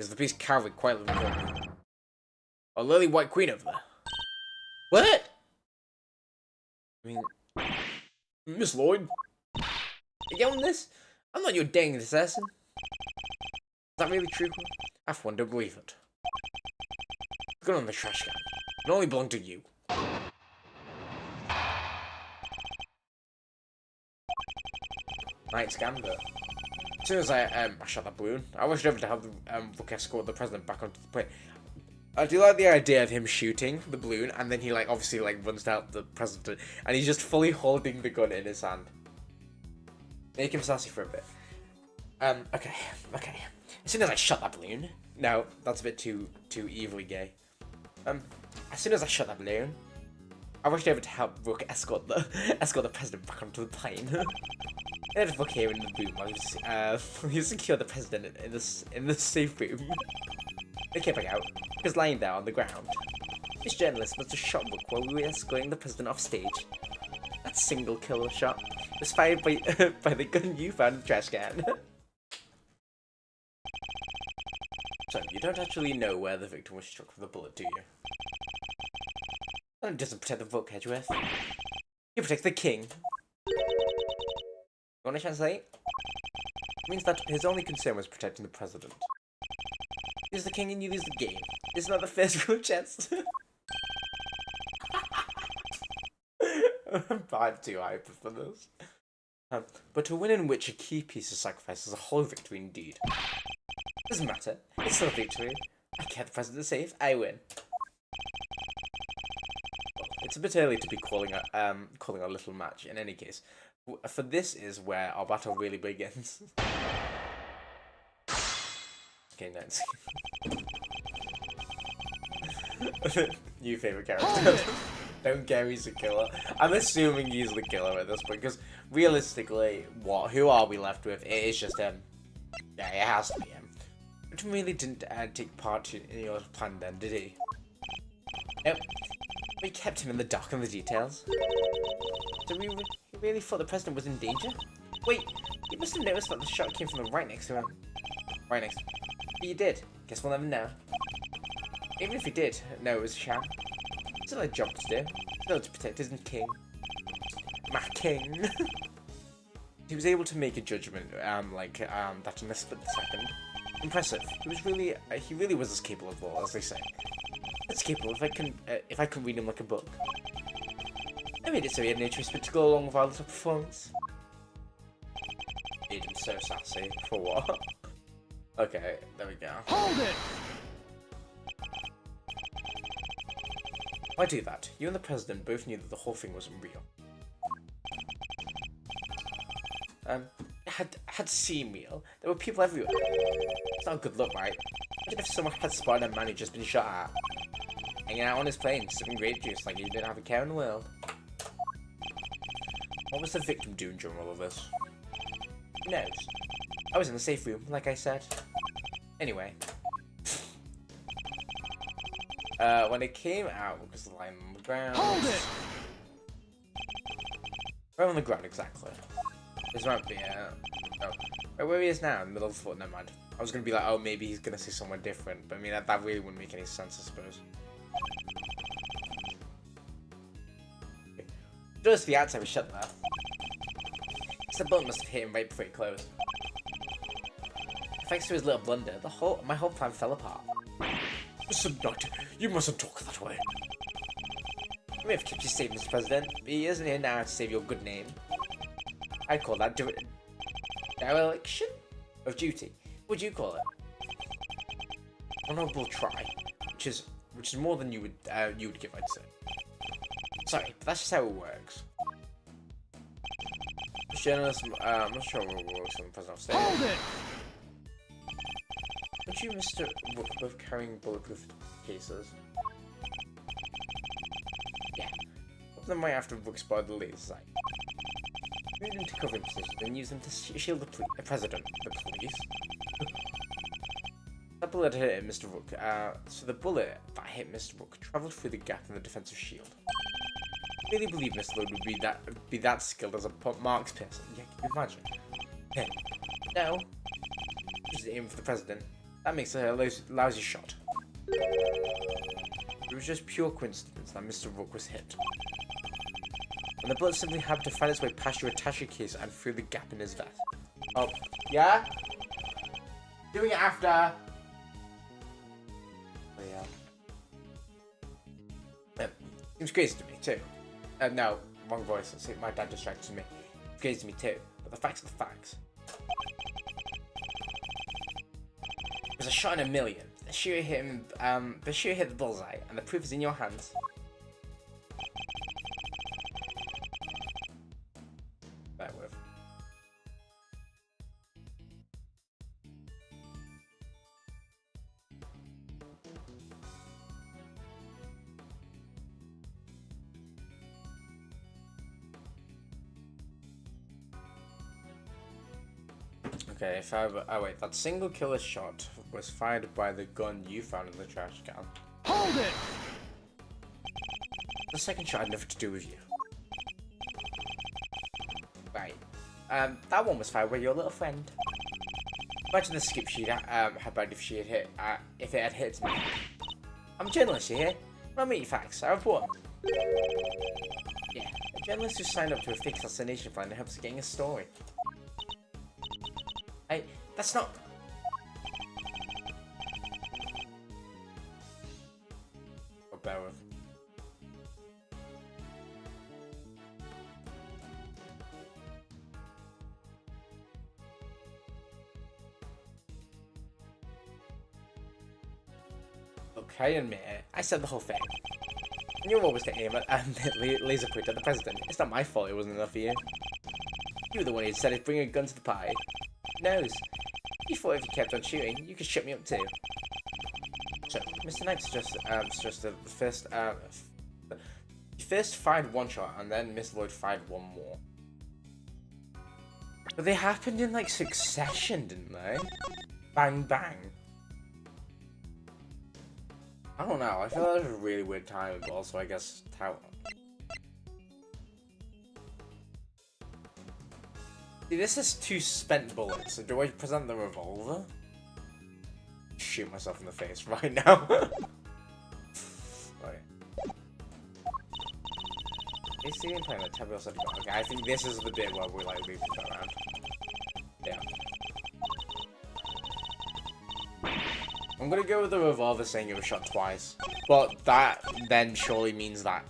the police cavalry quietly recording. A lily white queen over there. What? I mean, Miss Lloyd? You yelling this? I'm not your dang assassin. Is that really true? I for one don't believe it. The gun on the trash can. It only belonged to you. Night scan, but as soon as I shot that balloon, I rushed over to help Rook escort the president back onto the plane. I do like the idea of him shooting the balloon, and then he obviously runs to help the president, and he's just fully holding the gun in his hand. Make him sassy for a bit. Okay. As soon as I shot that balloon, no, that's a bit too evilly gay. As soon as I shot that balloon, I rushed over to help Rook escort the president back onto the plane. I had Rook here in the room while he secured the president in the safe room. They came back out. He was lying there on the ground. This journalist must have shot Rook while we were escorting the president off stage. That single kill shot was fired by the gun you found in the trash can. don't actually know where the victim was struck with a bullet, do you? That doesn't protect the book, Edgeworth. He protects the king. You want to translate? It means that his only concern was protecting the president. Use the king and you lose the game. It's not the first rule of chess. I'm too hyper for this. But a win in which a key piece is sacrificed is a whole victory indeed. Doesn't matter. It's still a victory. I kept the president safe. I win. It's a bit early to be calling a little match. In any case, for this is where our battle really begins. Okay, next. New favorite character. Don't care, he's the killer. I'm assuming he's the killer at this point, because realistically, who are we left with? It is just him. Yeah, it has to be him. But really didn't take part in your plan then, did he? Nope. We kept him in the dark on the details. So we really thought the president was in danger? Wait, you must have noticed that the shot came from the right next to him. Right next. But you did. Guess we'll never know. Even if we did know it was a sham. Still a job to do. Still to protect his king. My king. He was able to make a judgment, that in a split second. Impressive. He really was as capable of all, as they say. As capable if I can read him like a book. I made it so he had no choice but to go along with our little performance. Made him so sassy. For what? Okay, there we go. Hold it! Why do that? You and the president both knew that the whole thing wasn't real. Had seemed real. There were people everywhere. It's not a good look, right? Imagine if someone had spotted a man who'd just been shot at. Hanging out on his plane, sipping grape juice like he didn't have a care in the world. What was the victim doing during all of this? Who knows? I was in the safe room, like I said. Anyway. When it came out, because the line on the ground. Hold it! Right on the ground, exactly. This might be, no. Right where he is now, in the middle of the foot, never mind. I was gonna be like, oh, maybe he's gonna see somewhere different, but I mean, that really wouldn't make any sense, I suppose. Okay. Just the outside was shut there. So the bullet must have hit him right before he closed. Thanks to his little blunder, my whole plan fell apart. Listen, Doctor, you mustn't talk that way. You may have kept your safe, Mr. President, but he isn't here now to save your good name. I'd call that dereliction of duty. What would you call it? Honourable try, which is more than you would give, I'd say. Sorry, but that's just how it works. Journalist, I'm not sure what works on the president of state. Hold it! Aren't you, Mr. Rook, both carrying bulletproof cases? Yeah. One of them might have to Rook spot the laser sight. Move them to covering positions and use them to shield the president, the police. That bullet hit Mr. Rook. So the bullet that hit Mr. Rook travelled through the gap in the defensive shield. I really believe Mr. Lord would be that skilled as a marks person. Yeah, can you imagine? Hey. No. Just aim for the president. That makes a lousy shot. It was just pure coincidence that Mr. Rook was hit. And the bullet simply happened to find its way past your attaché case and through the gap in his vest. Oh, yeah? Doing it after. Oh, yeah. Seems crazy to me, too. No, wrong voice. See, my dad distracted me. It's crazy to me, too. But the facts are the facts. It was a shot in a million. The shooter hit him, the shooter hit the bullseye, and the proof is in your hands. Bear with. Okay, oh wait, that single killer shot was fired by the gun you found in the trash can. Hold it! The second shot had nothing to do with you. Right. That one was fired by your little friend. Imagine the skip she'd had bad if she had hit, if it had hit me. I'm a journalist, you hear? I'll meet you facts. I report. Yeah, a journalist who signed up to a fake assassination plan in hopes of getting a story. That's not... Oh, bear with. Okay, admit it. I said the whole thing. And you're always to aim at and laser point at the president. It's not my fault it wasn't enough for you. You were the one who said he'd bring a gun to the party. Who knows? You thought if you kept on shooting, you could shut me up too. So, Mr. Knight suggested the first, you first fired one shot and then Miss Lloyd fired one more. But they happened in like succession, didn't they? Bang bang. I don't know, I feel like it was a really weird time, but also I guess how... See, this is 2 spent bullets, so do I present the revolver? Shoot myself in the face right now. Right. Is the game playing a taboo or something? Okay, I think this is the bit where we like leave it around. Yeah. I'm gonna go with the revolver saying it was shot twice. But that then surely means that.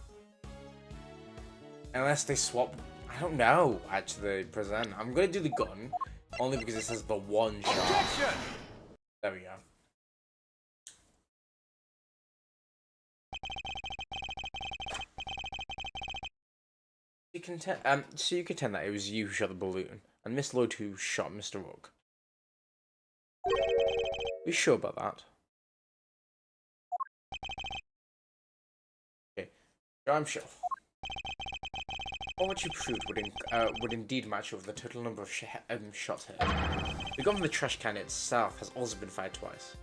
Unless they swap. I don't know, actually, present. I'm gonna do the gun. Only because it says the one shot. Objection! There we go. So you contend that it was you who shot the balloon, and Miss Lloyd who shot Mr. Rook. Are you sure about that? Okay, I'm sure. All what you proved would indeed match with the total number of shots hit. The gun from the trash can itself has also been fired twice.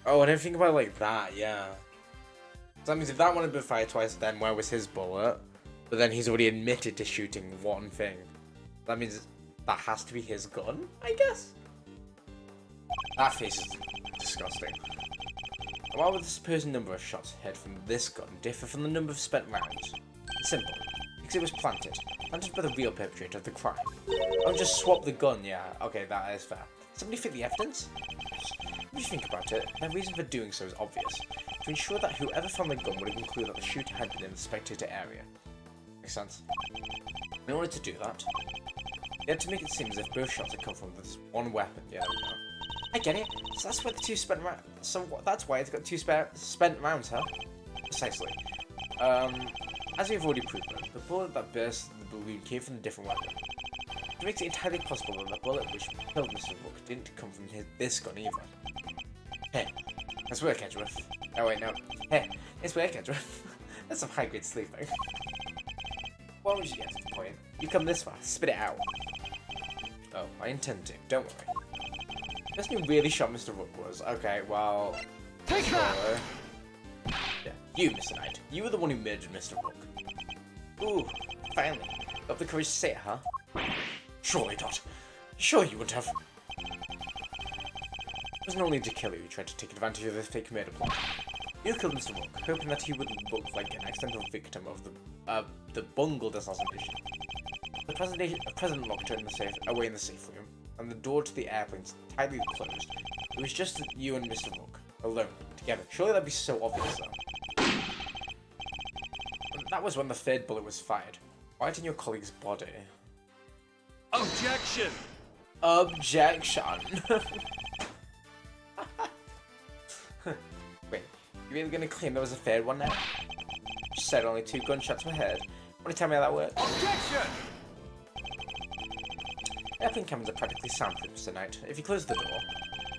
Oh, I didn't think about it like that, yeah. So that means if that one had been fired twice, then where was his bullet? But then he's already admitted to shooting one thing. That means that has to be his gun, I guess? That face is disgusting. Why would the supposed number of shots hit from this gun differ from the number of spent rounds? It's simple. Because it was planted by the real perpetrator of the crime. I'll just swap the gun, yeah. Okay, that is fair. Somebody fit the evidence? When you think about it, their reason for doing so is obvious. To ensure that whoever found the gun would have concluded that the shooter had been in the spectator area. Makes sense. In order to do that, they had to make it seem as if both shots had come from this one weapon. Yeah, there we go. I get it. So that's why the 2 spent rounds. So that's why it's got 2 spent rounds, huh? Precisely. As we've already proven, the bullet that burst the balloon came from a different weapon. It makes it entirely possible that the bullet which killed Mr. Rook didn't come from this gun either. Hey, let's work, Edgeworth. Oh wait, no. Hey, it's work, Edgeworth. That's some high-grade sleeping. Why would you get to the point? You come this far, spit it out. Oh, I intend to. Don't worry. This who really shot Mr. Rook was. Okay, well... Take that! Yeah, you, Mr. Knight. You were the one who murdered Mr. Rook. Ooh, finally. Got the courage to say it, huh? Surely not. Sure you wouldn't have. It wasn't only to kill you tried to take advantage of the fake murder plot. You killed Mr. Rook, hoping that he would look like an accidental victim of the bungled assassination. The president locked her in the safe, away in the safe room, and the door to the airplane's tightly closed. It was just you and Mr. Rook, alone, together. Surely that'd be so obvious, though. That was when the 3rd bullet was fired, right in your colleague's body. Objection! Objection! Wait, you really gonna claim there was a 3rd one now? You said only 2 gunshots were heard. Want to tell me how that works? Objection! Airplane cameras are practically soundproof, Mr. Knight. If you close the door,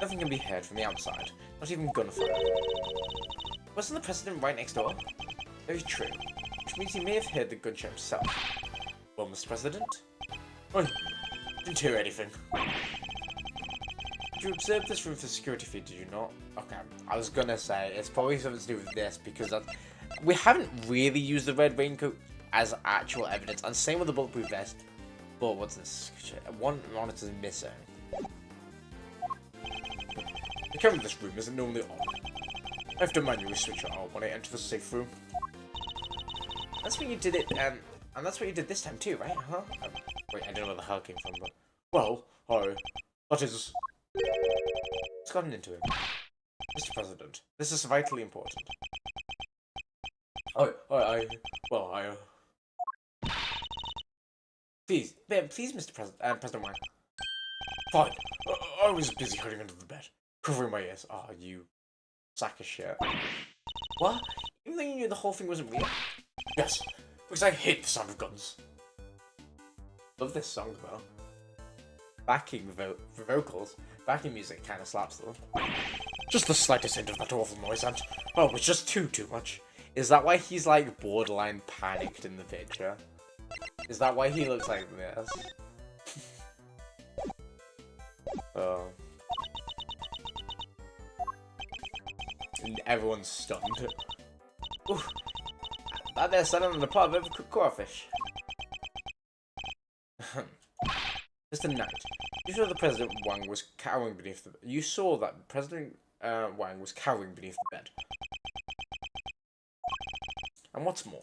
nothing can be heard from the outside, not even gunfire. Wasn't the president right next door? Very true, which means he may have heard the gunshot himself. Well, Mr. President? I didn't hear anything. Did you observe this room for security feed, did you not? Okay, I was gonna say, it's probably something to do with this, because we haven't really used the red raincoat as actual evidence, and same with the bulletproof vest. But what's this? One monitor's missing. The camera in this room isn't normally on. I have to manually switch it on when I enter the safe room. That's what you did it, and that's what you did this time too, right? Huh? Wait, I don't know where the hell came from, but... Well, hi. That is... What's gotten into him? Mr. President, this is vitally important. Please, Mr. President Wang. Fine. I was busy hiding under the bed, covering my ears. Ah, you sack of shit. What? Even though you knew the whole thing wasn't real? Yes, because I hate the sound of guns. Love this song though. Backing vocals, backing music kind of slaps though. Just the slightest hint of that awful noise, and oh, it's just too much. Is that why he's like borderline panicked in the picture? Is that why he looks like this? Oh. And everyone's stunned. Ooh. That there sat on the pub of crawfish. Mr. Knight, you saw that President Wang was cowering beneath the... You saw that President Wang was cowering beneath the bed. And what's more,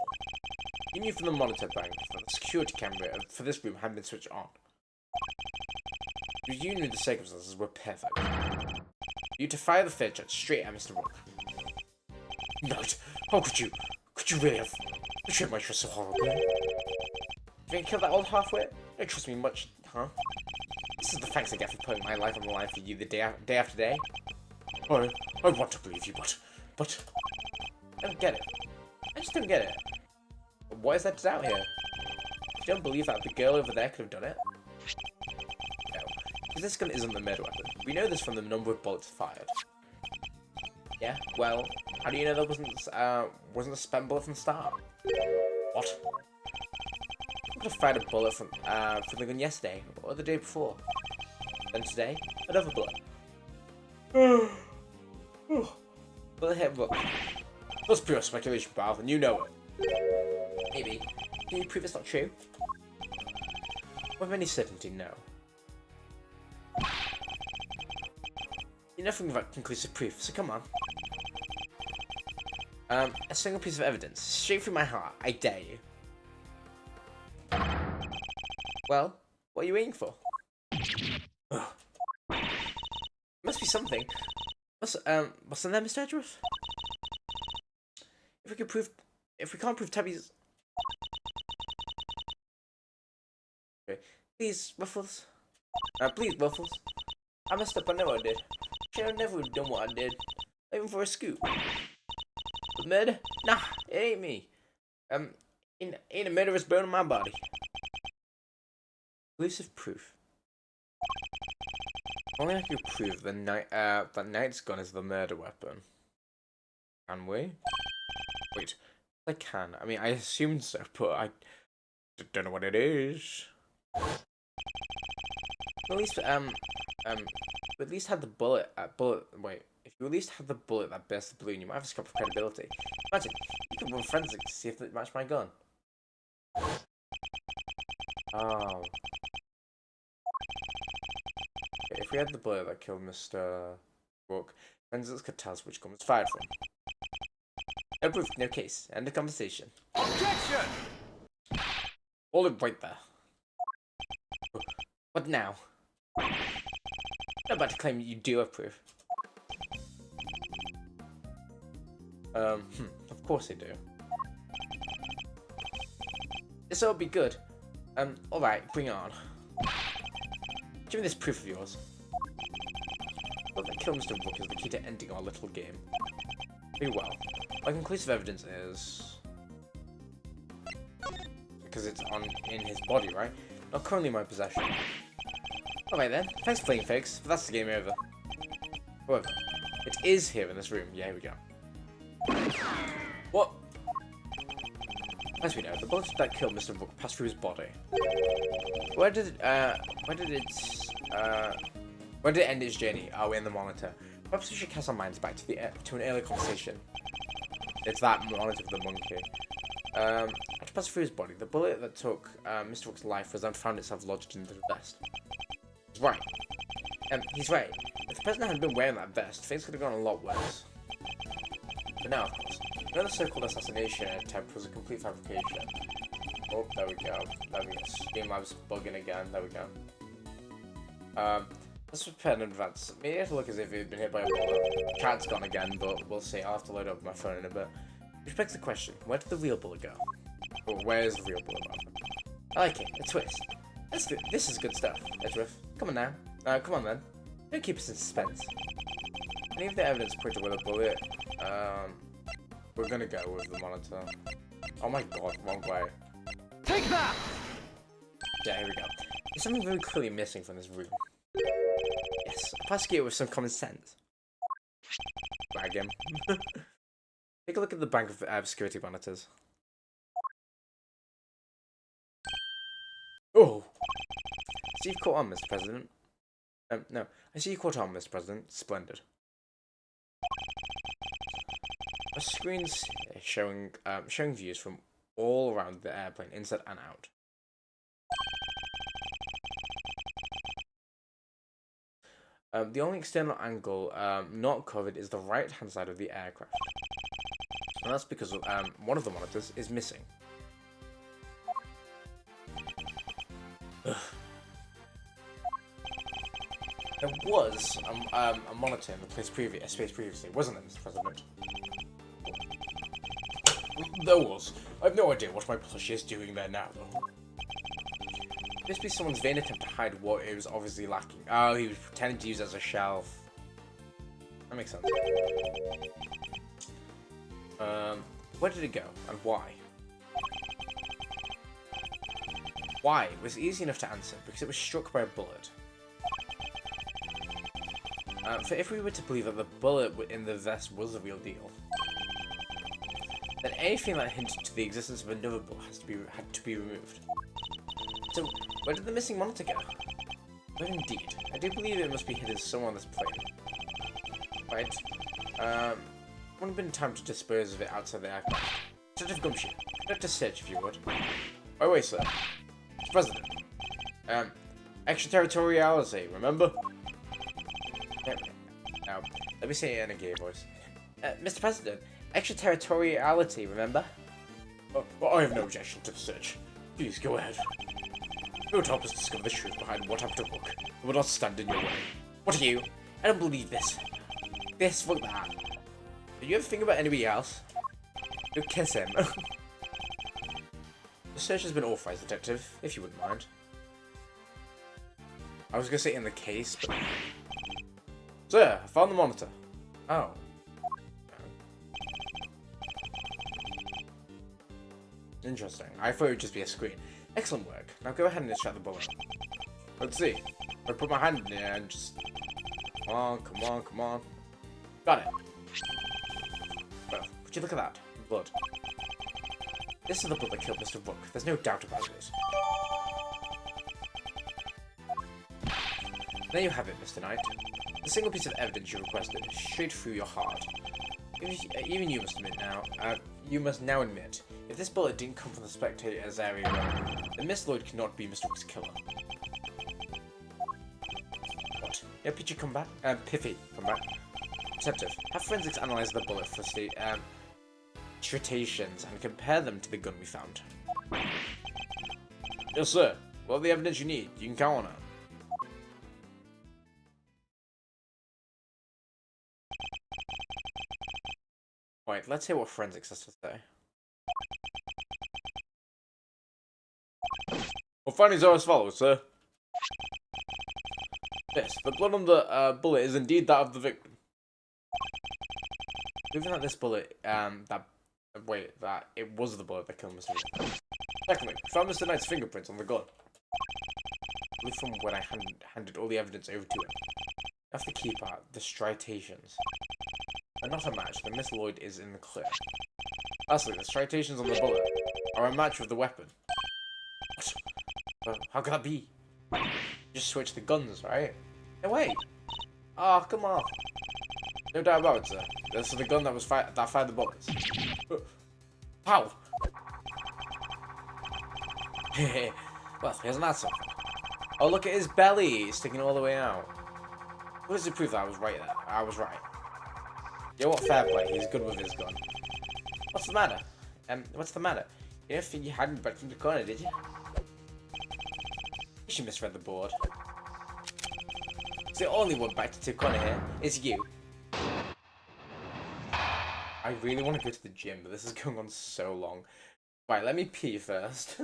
you knew from the monitor bank that the security camera for this room hadn't been switched on. You knew the circumstances were perfect. You to fire the third shot straight at Mr. Rook. Knight, how could you? Could you really have betrayed my trust so horribly? You ain't killed that old halfwit? You don't trust me much, huh? This is the thanks I get for putting my life on the line for you the day after day. I want to believe you, but I don't get it. I just don't get it. What is there to doubt here? You don't believe that the girl over there could have done it? No, because this gun isn't the murder weapon. We know this from the number of bullets fired. Yeah, well, how do you know there wasn't a spent bullet from the start? What? I could have fired a bullet from the gun yesterday, or the day before. Then today, another bullet. Bullet hit Rook. That's pure speculation, pal, and you know it. Maybe. Can you prove it's not true? With any certainty, no. You're nothing without conclusive proof, so come on. A single piece of evidence, straight through my heart, I dare you. Well, what are you waiting for? Must be something. What's in there, Mr. Edgeworth? If we can't prove Tabby's... Okay. Please, Ruffles. Please, Ruffles. I messed up, I know I did. Should have never done what I did. Even for a scoop. But murder? Nah, it ain't me. Ain't a murderous bone in my body. Conclusive proof. Only I could prove that Knight's gun is the murder weapon. Can we? Wait, I can. I mean, I assumed so, but I don't know what it is. At least, at least had the bullet. Wait, if you at least had the bullet that burst the balloon, you might have a scope of credibility. Imagine you could run forensics to see if it matched my gun. Oh. Okay, if we had the bullet that killed Mr. Rook, forensics could tell us which gun was fired from. No proof, no case. End of conversation. Objection! Hold it right there. What now? I'm about to claim you do have proof. Of course I do. This will be good. Alright, bring it on. Give me this proof of yours. Look, that kill Mr. Rook is the key to ending our little game. Very well. My conclusive evidence is... because it's in his body, right? Not currently in my possession. Alright then, thanks for playing, folks, but that's the game over. However, it is here in this room. Yeah, here we go. What? As we know, the bullet that killed Mr. Rook passed through his body. Where did it end its journey? Oh, in the monitor. Perhaps we should cast our minds back to an earlier conversation. It's that monitor of the monkey. After passing through his body, the bullet that took Mr. Rook's life was then found itself lodged into the vest. He's right. He's right. If the president had been wearing that vest, things could have gone a lot worse. But now, of course, another so-called assassination attempt was a complete fabrication. Oh, there we go. There we go. Streamlabs bugging again. There we go. Let's prepare in advance. Maybe have to look as if he'd been hit by a bullet. Chat's gone again, but we'll see. I'll have to load up my phone in a bit. Which begs the question, where did the real bullet go? Or where's the real bullet? I like it. A twist. This is good stuff, Edgeworth. Come on now. Come on then. Don't keep us in suspense. Any of the evidence pointed with a bullet, we're gonna go with the monitor. Oh my god, wrong way. Take that! Yeah, here we go. There's something very clearly missing from this room. Yes, a prosecutor with some common sense. Bag him. Take a look at the bank of security monitors. Oh! I see you've caught on, Mr. President. No. I see you caught on, Mr. President. Splendid. A screen's showing views from all around the airplane, inside and out. The only external angle not covered is the right-hand side of the aircraft. And that's because one of the monitors is missing. Ugh. There was a monitor in the space previously, wasn't there, Mr. President? There was. I have no idea what my plushie is doing there now, though. This be someone's vain attempt to hide what it was obviously lacking. Oh, he was pretending to use it as a shelf. That makes sense. Where did it go, and why? Why? It was easy enough to answer, because it was struck by a bullet. For if we were to believe that the bullet in the vest was the real deal, then anything that hinted to the existence of another bullet had to be removed. So, where did the missing monitor go? Well, indeed. I do believe it must be hidden somewhere on this plane. Right. Would have been time to dispose of it outside the aircraft. Sort of gumshoe. Conduct a search, if you would. Oh, wait, sir. Mr. President. Extraterritoriality, remember? Now, let me say it in a gay voice. Mr. President, extraterritoriality, remember? Well, I have no objection to the search. Please, go ahead. It would help us discover the truth behind what happened to Rook. It will not stand in your way. What are you? I don't believe this. This, look that. Did you ever think about anybody else? Go kiss him. The search has been authorized, detective, if you wouldn't mind. I was gonna say in the case, but... Sir, I found the monitor. Oh. Interesting. I thought it would just be a screen. Excellent work. Now go ahead and extract the bullet. Let's see. I put my hand in there and just... Come on, come on, come on. Got it. Well, would you look at that? Blood. This is the blood that killed Mr. Rook. There's no doubt about it. There you have it, Mr. Knight. The single piece of evidence you requested, straight through your heart. Even you must admit now, you must now admit, if this bullet didn't come from the spectator's area, then Miss Lloyd cannot be Mr. Rook's killer. What? Yeah, Piffy, come back. Piffy, come back. Detective, have forensics analyze the bullet for striations and compare them to the gun we found. Yes, sir. All the evidence you need. You can count on it. Right, let's hear what forensics has to say. Well, findings are as follows, sir. Yes, the blood on the bullet is indeed that of the victim. Proving that this bullet, that it was the bullet that killed Mr. Rook. Secondly, we found Mr. Knight's fingerprints on the gun. From when I handed all the evidence over to him. That's the key part, the striations. They're not a match, then Miss Lloyd is in the clear. Lastly, the striations on the bullet are a match with the weapon. What? Well, how could that be? You just switch the guns, right? No way! Oh, come on. No doubt about it, sir. This is the gun that fired the bullets. How? Well, isn't that something? Oh, look at his belly sticking all the way out. What does it prove that I was right there? I was right. You know what? Fair play. He's good with his gun. What's the matter? What's the matter? You didn't think you hadn't back in the corner, did you? You misread the board. It's the only one back to the corner here. It's you. I really want to go to the gym, but this is going on so long. Right, let me pee first.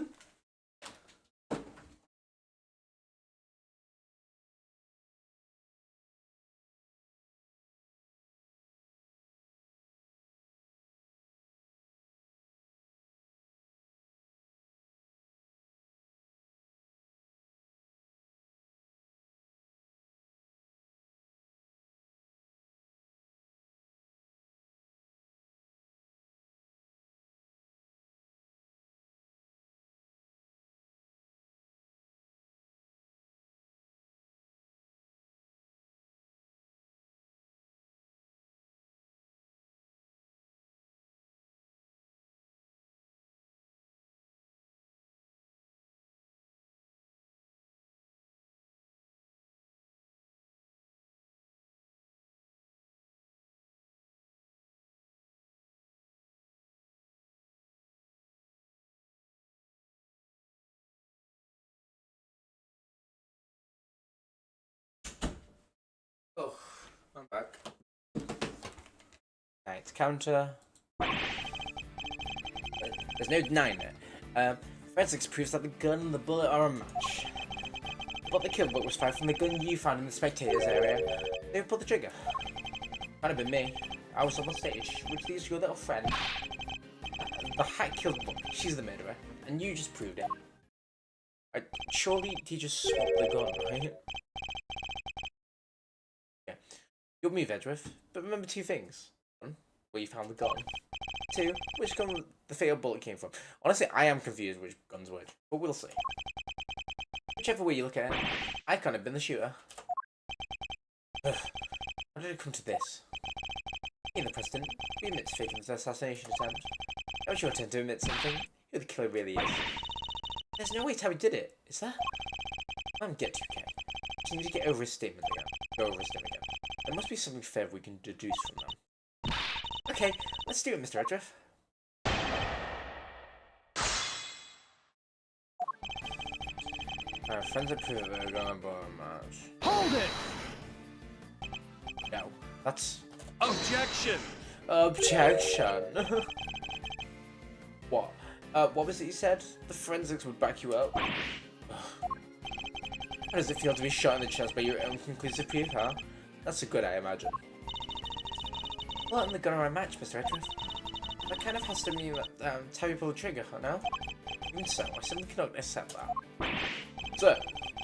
Oh, I'm back. Right, counter. There's no denying it. Forensics proves that the gun and the bullet are a match. But the kill book was fired from the gun you found in the spectators area. They pulled the trigger. Might have been me. I was on the stage, which leaves your little friend. The hack killed the book. She's the murderer, and you just proved it. Surely he just swapped the gun, right? Yeah. You'll move, Edgeworth, but remember two things. One, where you found the gun. Two, which gun the fatal bullet came from. Honestly, I am confused which gun's which, but we'll see. Whichever way you look at it, I can't have been the shooter. Ugh. How did it come to this? Being the president, we admit to faking the assassination attempt. Now it's your turn to admit something. Who the killer really is. There's no way Tabby did it, is there? I'm get 2K. You need to get over his statement again. Go over his statement again. There must be something fair we can deduce from them. Okay, let's do it, Mr. Edgeworth. Our friends approve that they're gonna blow a match. Hold it! No, that's... Objection! Objection! What? What was it you said? The forensics would back you up? How does it feel to be shot in the chest by your own conclusive proof, huh? That's a good, I imagine. Well, in the gun around match, Mr. Edgeworth. That kind of has to mean that Terry pulled the trigger, no? Even so, I simply cannot accept that. Sir,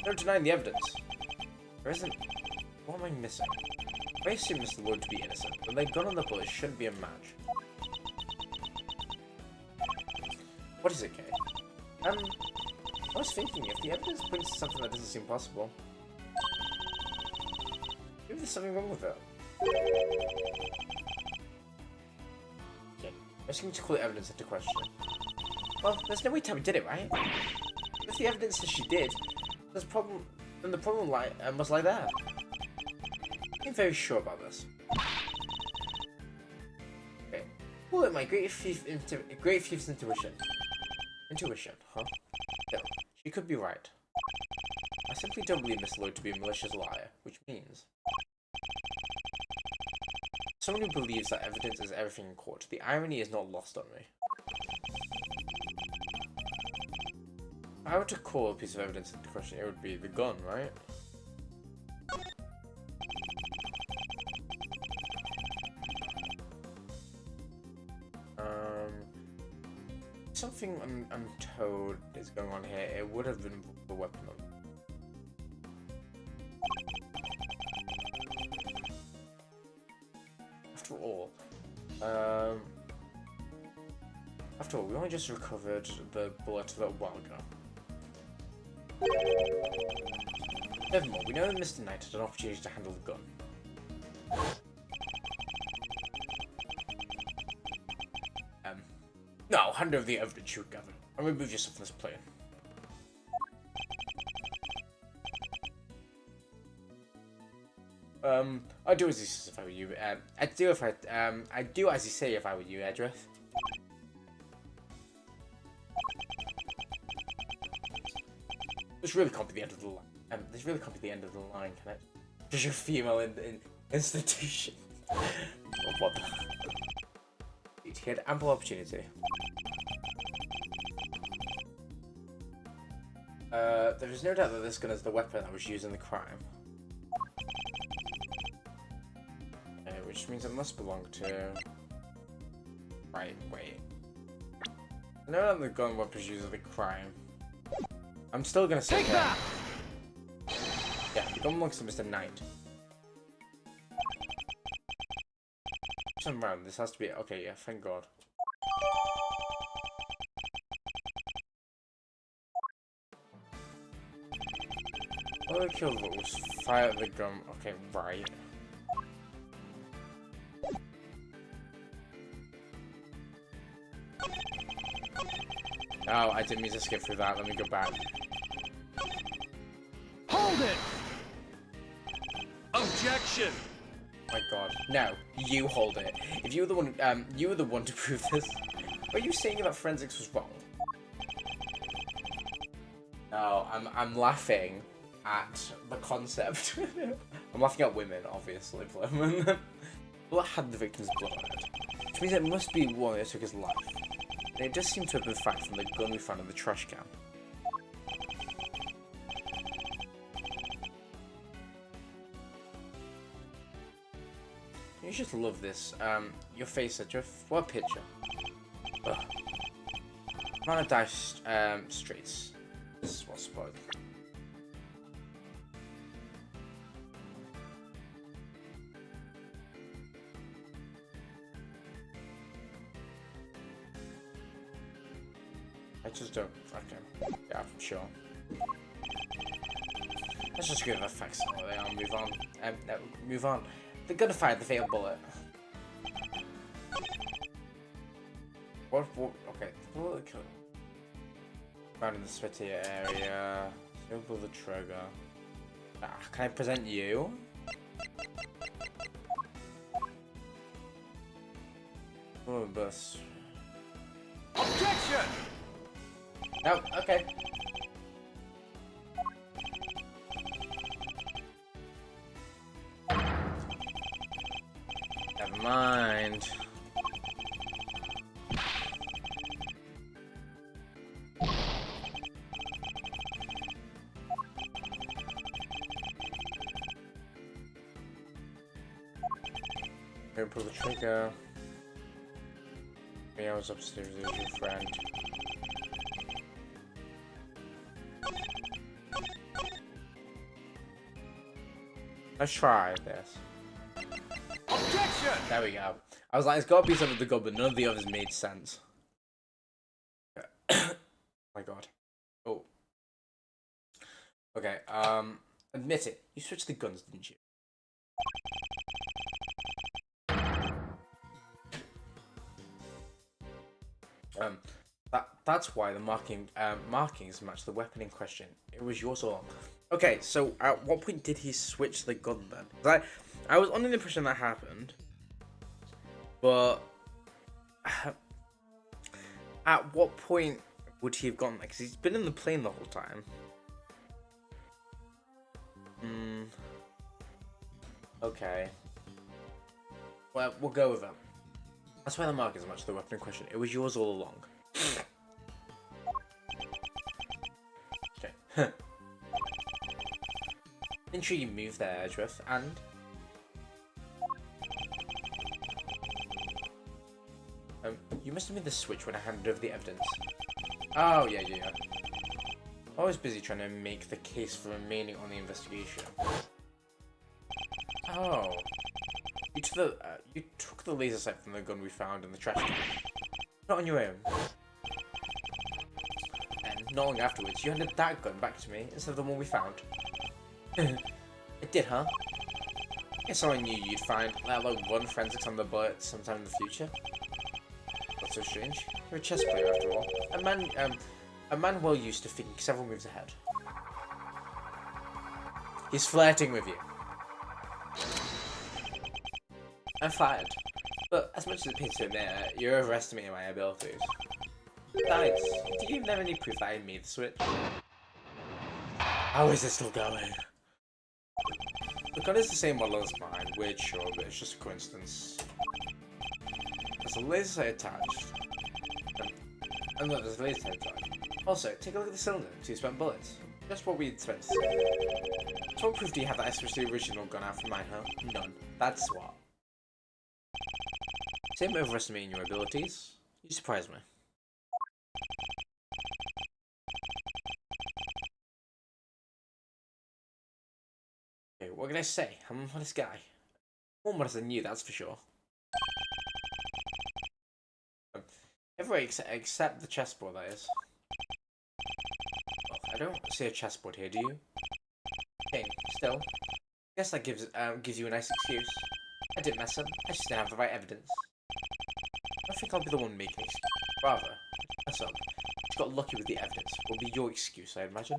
don't deny the evidence. There isn't... What am I missing? If I assume Mr. Lloyd to be innocent, then their gun on the bullet shouldn't be a match. What is it, Kay? I was thinking, if the evidence points to something that doesn't seem possible, maybe there's something wrong with it. Okay, I'm just going to call the evidence into question. Well, there's no way Tabby did it, right? If the evidence says she did, there's a problem, then the problem must lie there. I'm very sure about this. Okay. Well, my great thief's intuition. Intuition, huh? No, she could be right. I simply don't believe Miss Lloyd to be a malicious liar, which means... Someone who believes that evidence is everything in court, the irony is not lost on me. If I were to call a piece of evidence into question, it would be the gun, right? Something I'm told is going on here. It would have been the weapon. After all, we only just recovered the bullet a little while ago. Nevermore, we know that Mr. Knight had an opportunity to handle the gun. No, hand over the evidence you gathered, and remove yourself from this plane. I'd do as he says if I were you. I'd do as he say if I were you, Edgeworth. This really can't be the end of the line. This really can't be the end of the line, can it? Just your female in institution. Oh, what the? He had ample opportunity. There is no doubt that this gun is the weapon that was used in the crime. Which means it must belong to... Right, wait. I know that the gun was used in the crime. I'm still gonna say that. Yeah, the gun belongs to Mr. Knight. Some round, this has to be... Okay, yeah, thank God. Well, the kill was fire the gun. Okay, right. Oh, I didn't mean to skip through that. Let me go back. Hold it! Objection! My God, no! You hold it. If you were the one to prove this. Are you saying that forensics was wrong? No, I'm laughing at the concept. I'm laughing at women, obviously. What had the victim's blood on it? Which means it must be one that took his life. And it does seem to have been fact from the gun we found in the trash can. You just love this. Your face, Edgeworth. What a picture. Ugh. I'm on a dice streets. This is what's spoiled. I just don't. Okay. Yeah, sure. Let's just give it a facsimile and move on. No, move on. They're gonna fire the failed bullet. What? Okay. Bullet kill. Found in the sweaty area. Don't pull the trigger. Can I present you? Oh, bus. Objection! No, okay. Never mind. Don't pull the trigger. Me, I was upstairs with your friend. Let's try this. Objection! There we go. I was like, it's gotta be something with the gun, but none of the others made sense. Oh my God. Oh. Okay, admit it. You switched the guns, didn't you? That's why the markings match the weapon in question. It was yours all along. Okay, so at what point did he switch the gun then? I was under the impression that happened, but at what point would he have gone there? Because he's been in the plane the whole time. Okay. Well, we'll go with it. That's why the markings match the weapon in question. It was yours all along. Okay. Didn't sure you moved there, Edgeworth, and... you must have made the switch when I handed over the evidence. Oh, yeah. I was busy trying to make the case for remaining on the investigation. Oh. You took the laser sight from the gun we found in the trash can. Not on your own. And not long afterwards, you handed that gun back to me instead of the one we found. It did, huh? Guess I knew you'd find, let alone run forensics on the bullet sometime in the future. Not so strange. You're a chess player after all. A man well used to thinking several moves ahead. He's flirting with you. I'm fired. But as much as it pains to admit, you're overestimating my abilities. Besides, do you even have any proof that I made the switch? How is this still going? The gun is the same model as mine, weird sure, but it's just a coincidence. There's a laser sight attached. And look, there's a laser sight attached. Also, take a look at the cylinder, 2 spent bullets. Just what we expect to see. So what proof do you have that I switched the original gun out from mine, huh? None. That's what. Same overestimating your abilities. You surprise me. Okay, what can I say? I'm a modest guy. More modest than you, that's for sure. Everybody except the chessboard, that is. Well, I don't see a chessboard here, do you? Okay, still. Guess that gives you a nice excuse. I didn't mess up. I just didn't have the right evidence. I don't think I'll be the one making excuse. Rather, mess up. Just got lucky with the evidence. Will be your excuse, I imagine.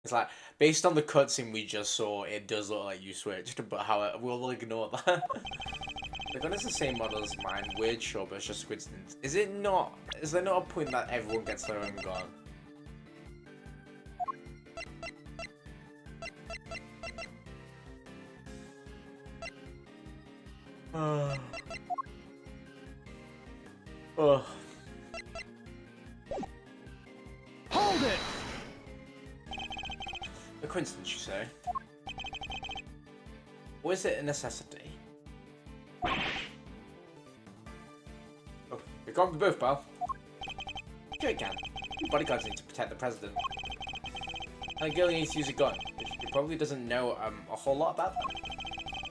It's like, based on the cutscene we just saw, it does look like you switched, but however, we'll ignore that. The gun is the same model as mine, weird sure, but it's just a coincidence. Is it not? Is there not a point that everyone gets their own gun? Oh. Hold it! A coincidence, you say? Or is it a necessity? Oh, you can't be both, pal. Sure it can. Bodyguards need to protect the president. And a girl needs to use a gun, which she probably doesn't know a whole lot about them.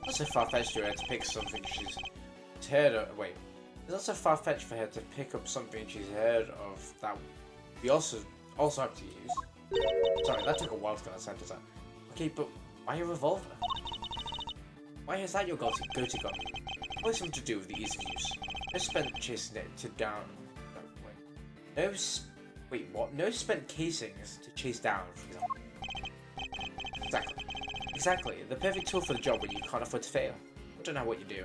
It's also far-fetched for her to pick something she's heard of. Wait, it's also far-fetched for her to pick up something she's heard of that we also have to use. Sorry, that took a while to get that sentence out. Okay, but why a revolver? Why is that your go-to gun? What has something to do with the ease of use? No spent chasing it to down. No, wait. Wait, what? No spent casings to chase down, for example. Exactly. The perfect tool for the job when you can't afford to fail. I don't know what you're doing.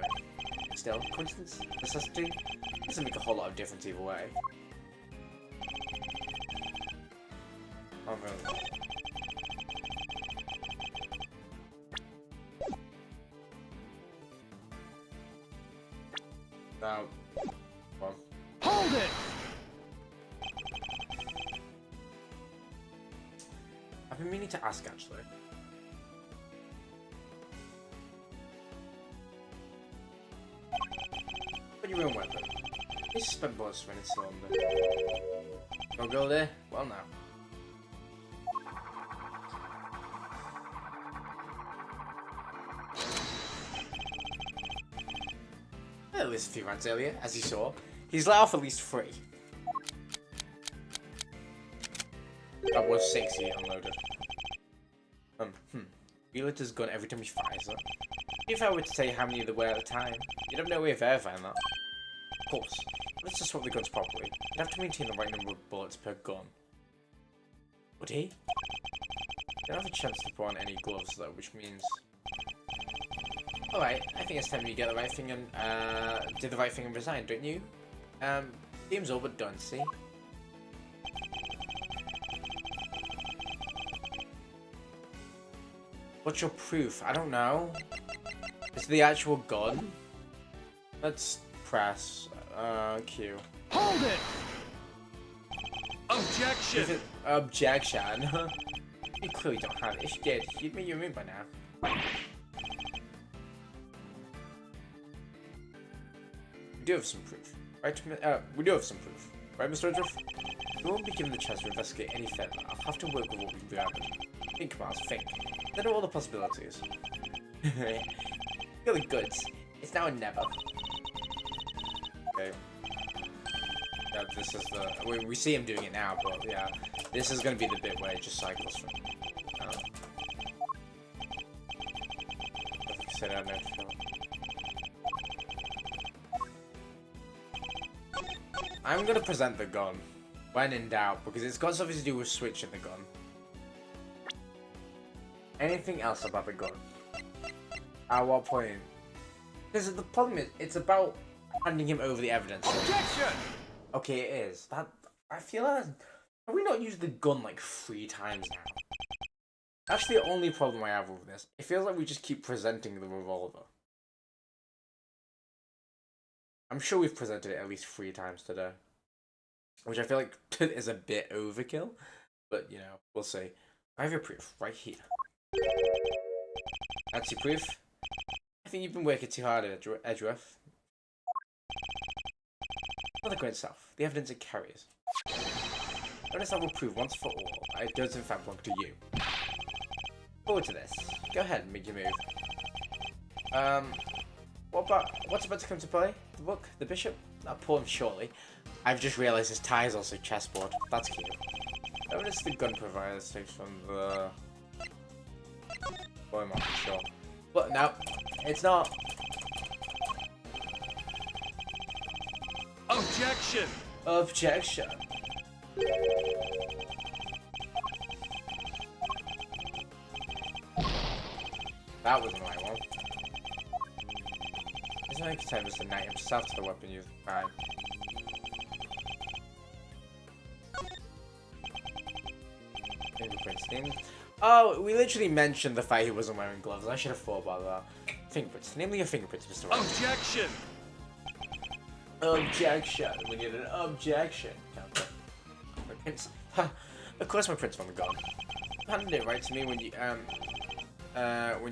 Still, coincidence? Necessity? Doesn't make a whole lot of difference either way. Oh, really? Now, well. Hold it! I've been meaning to ask actually. What your own weapon? This spent bullets for any cylinder. No go there? Well now. At least a few rounds earlier, as you saw. He's let off at least 3. That was 6 he unloaded. Relator's gun every time he fires it. If I were to tell you how many there were at a time, you'd have no way of verifying that. Of course, let's just swap the guns properly. You'd have to maintain the right number of bullets per gun. Would he? You don't have a chance to put on any gloves though, which means... Alright, I think it's time you get the right thing and, did the right thing and resign, don't you? Game's all but done, see? What's your proof? I don't know. It's the actual gun. Let's press, Q. Hold it! Objection! Objection. You clearly don't have it. If you did, you'd make your move by now. We do have some proof. Right, we do have some proof. Right, Mr. Edgeworth? We won't be given the chance to investigate any further. I'll have to work with what we've gathered. Think, Miles, think. There are all the possibilities. Really good. It's now or never. Okay. Yeah, this is the... We see him doing it now, but yeah. This is going to be the bit where it just cycles from... I said I don't know. I'm going to present the gun. When in doubt, because it's got something to do with switching the gun. Anything else about the gun? At what point? Because the problem is, it's about handing him over the evidence. Objection! Okay, it is. That I feel like have we not used the gun like 3 times now? That's the only problem I have with this. It feels like we just keep presenting the revolver. I'm sure we've presented it at least 3 times today. Which I feel like is a bit overkill. But, you know, we'll see. I have your proof right here. That's your proof. I think you've been working too hard at Edgeworth. Not the gun itself, the evidence it carries. Notice that will prove once for all that it does in fact belong to you. Forward to this. Go ahead and make your move. What's about to come to play? The book? The bishop? That poem, surely. I've just realised his tie is also chessboard. That's cute. Notice the gun provider takes from the... Boy, I'm not sure. But no, it's not. Objection! Objection. That was my one. Isn't it time was the knight himself to the weapon used by? Fingerprints thing. Oh, we literally mentioned the fact he wasn't wearing gloves. I should have thought about that. Fingerprints. Namely your fingerprints, Mr. Wright. Objection! Objection. We need an objection. My prince. Of course my prince on the gun. You handed it right to me when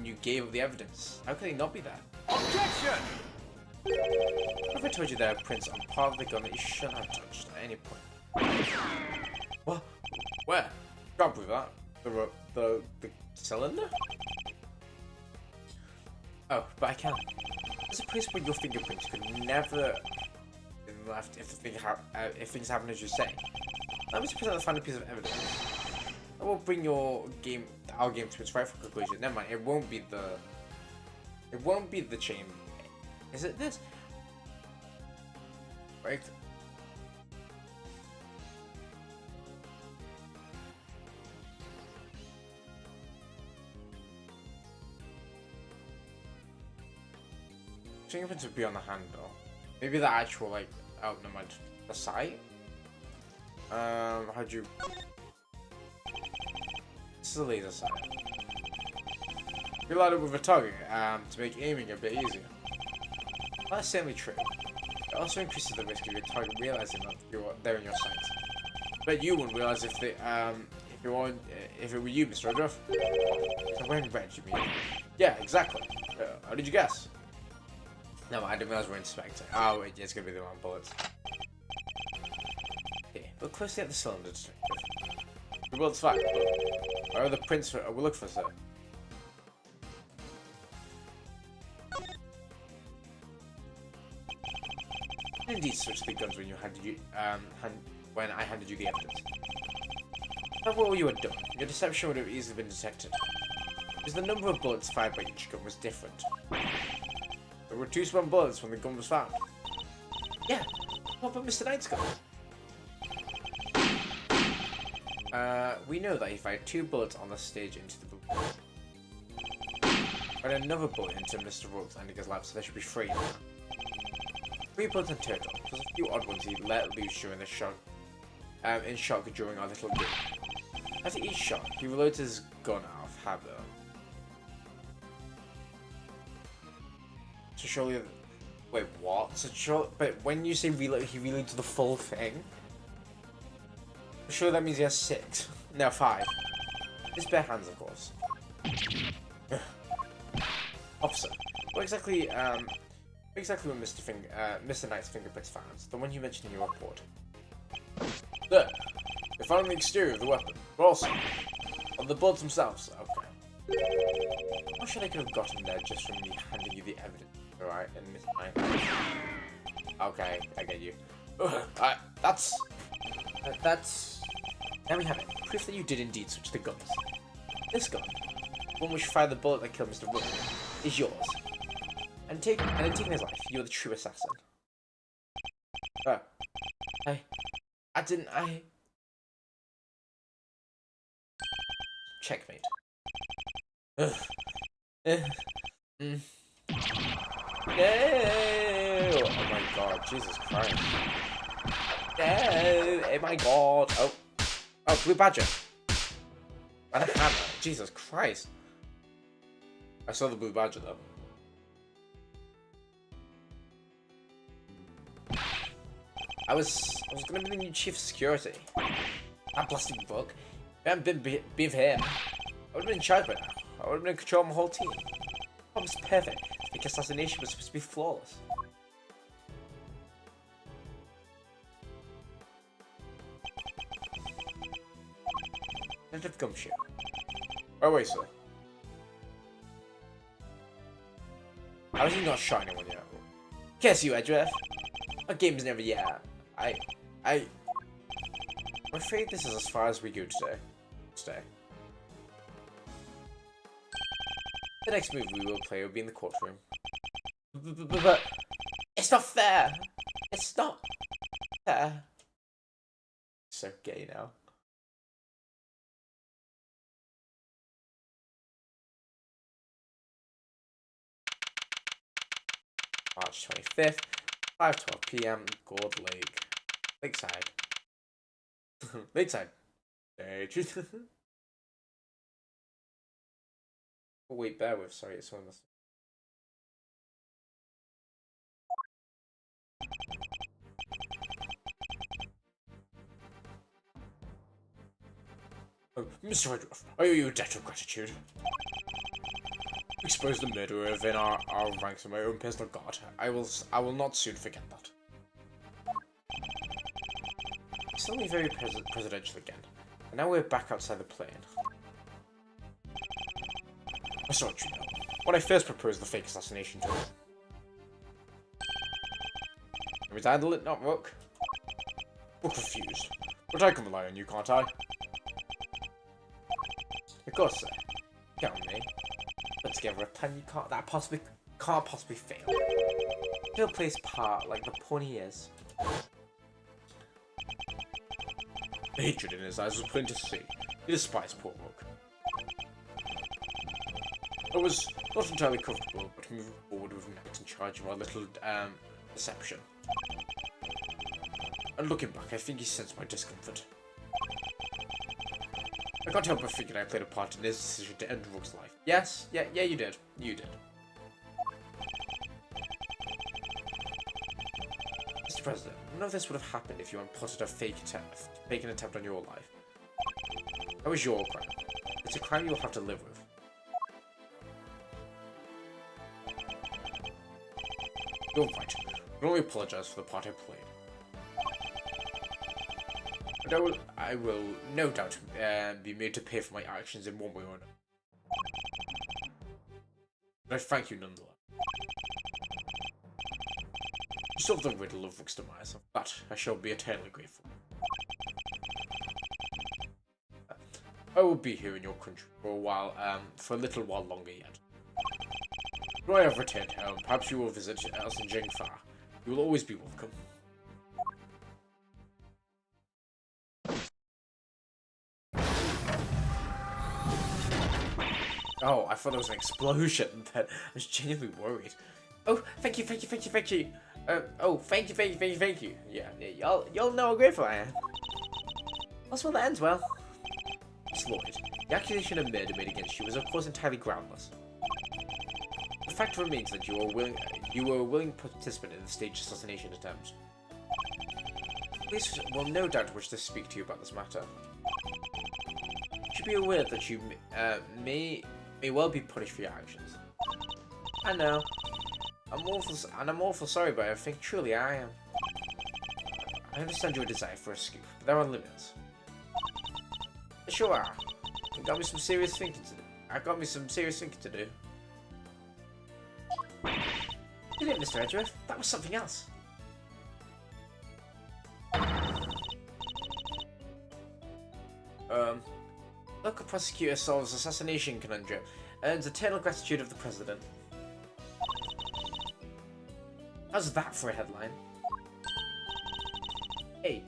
you gave up the evidence. How could he not be that? Objection! What if I told you that prints on part of the gun that you shouldn't have touched at any point? What? Where? Can't prove that. The cylinder? Oh, but I can. There's a place where your fingerprints could never be left if things happen as you say. Let me present the final piece of evidence. That will bring our game to its rightful conclusion. Never mind, it won't be the chain. Is it this? Right. Fingerprints would be on the handle. Maybe the actual, like, oh, never mind. The sight? How'd you... This is a laser sight. We light it with a target, to make aiming a bit easier. That's certainly true. It also increases the risk of your target realizing that they're in your sights. But you wouldn't realize if it were you, Mr. Edgeworth. I'm wearing red, you mean? Yeah, exactly. How did you guess? No, I didn't realize we're inspecting. Oh, wait, yeah, it's gonna be the wrong bullets. Okay, look closely at the cylinder detective. The bullet's fine, but where are the prints we'll look for, sir? You indeed switched the guns when I handed you the evidence. That's what you had done. Your deception would have easily been detected. Because the number of bullets fired by each gun was different. There were 2 spun bullets when the gun was found. Yeah, what about Mr. Knight's gun? We know that he fired 2 bullets on the stage into the boot. Fired another bullet into Mr. Rourke's ending his life, so there should be 3 now. 3 bullets in total, plus a few odd ones he let loose during the shock, in shock during our little game. After each shot, he reloads his gun out of habit. So surely, wait, what? So sure, but when you say reload, he reloads the full thing? Sure, that means he has 6. No, 5. His bare hands, of course. Officer, what exactly were Mr. Knight's fingerprints found? The one you mentioned in your report. There. They found on the exterior of the weapon, but also on the bullets themselves. Okay. I'm sure they could have gotten there just from me handing you the evidence. Alright, and Mr. Knight. Okay, I get you. That's. Now we have it. Proof that you did indeed switch the guns. This gun, the one which fired the bullet that killed Mr. Wood, is yours. And in taking his life, you're the true assassin. Checkmate. Ugh. Mm. No! Oh my god, Jesus Christ. No! Oh my god. Oh. Oh, blue badger. And a hammer. Jesus Christ. I saw the blue badger though. I was gonna be the new chief of security. That blasted book. If I hadn't been here, I would have been in charge by now. I would have been in control of my whole team. That was perfect. The assassination was supposed to be flawless. Native gumshoe. Oh wait, sir. How is he not shot anyone yet? Curse you, Edgeworth. Our game's never yet. I'm afraid this is as far as we go today. The next move we will play will be in the courtroom. But it's not fair. It's not fair. So gay now. March 25th, 5:12 p.m. Gold Lake. Lakeside. Lakeside. Oh wait, bear with, sorry, it's one of us. Oh, Mr. Edgeworth, I owe you a debt of gratitude. Expose the murderer within our ranks of my own personal guard. I will not soon forget that. It's only very presidential again. And now we're back outside the plane. I saw what you know. When I first proposed the fake assassination to him. Can we handle it, not Rook? Rook refused. But I can rely on you, can't I? Of course, sir. Count on me. Put together a plan you can't possibly fail. He'll play his part like the pawn he is. The hatred in his eyes was plain to see. He despised poor Rook. I was not entirely comfortable, but moving forward with Knight in charge of our little deception. And looking back, I think he sensed my discomfort. I can't help but thinking I played a part in his decision to end Rook's life. Yes, yeah, you did. You did. Mr. President, none of this would have happened if you hadn't plotted a fake attempt on your life. That was your crime. It's a crime you'll have to live with. You're right. I can only apologize for the part I played. But I will no doubt be made to pay for my actions in one way or another. But I thank you nonetheless. You solved the riddle of Rook's demise. Of that I shall be eternally grateful. I will be here in your country for a while, for a little while longer yet. When I have returned home, perhaps you will visit us in Jingfa. You will always be welcome. Oh, I thought there was an explosion, but I was genuinely worried. Oh, thank you. Oh, thank you. Yeah, y'all know how grateful I am. That's well that ends well. Miss Lloyd, the accusation of murder made against you was of course entirely groundless. The fact remains that you were a willing participant in the staged assassination attempt. Police will no doubt wish to speak to you about this matter. You should be aware that you may well be punished for your actions. I know. I'm awful sorry, but I think truly I am. I understand your desire for a scoop, but there are limits. There sure are. It got me some serious thinking to do. You didn't, Mr. Edgeworth. That was something else. Local prosecutor solves assassination conundrum. Earns eternal gratitude of the president. How's that for a headline? Hey,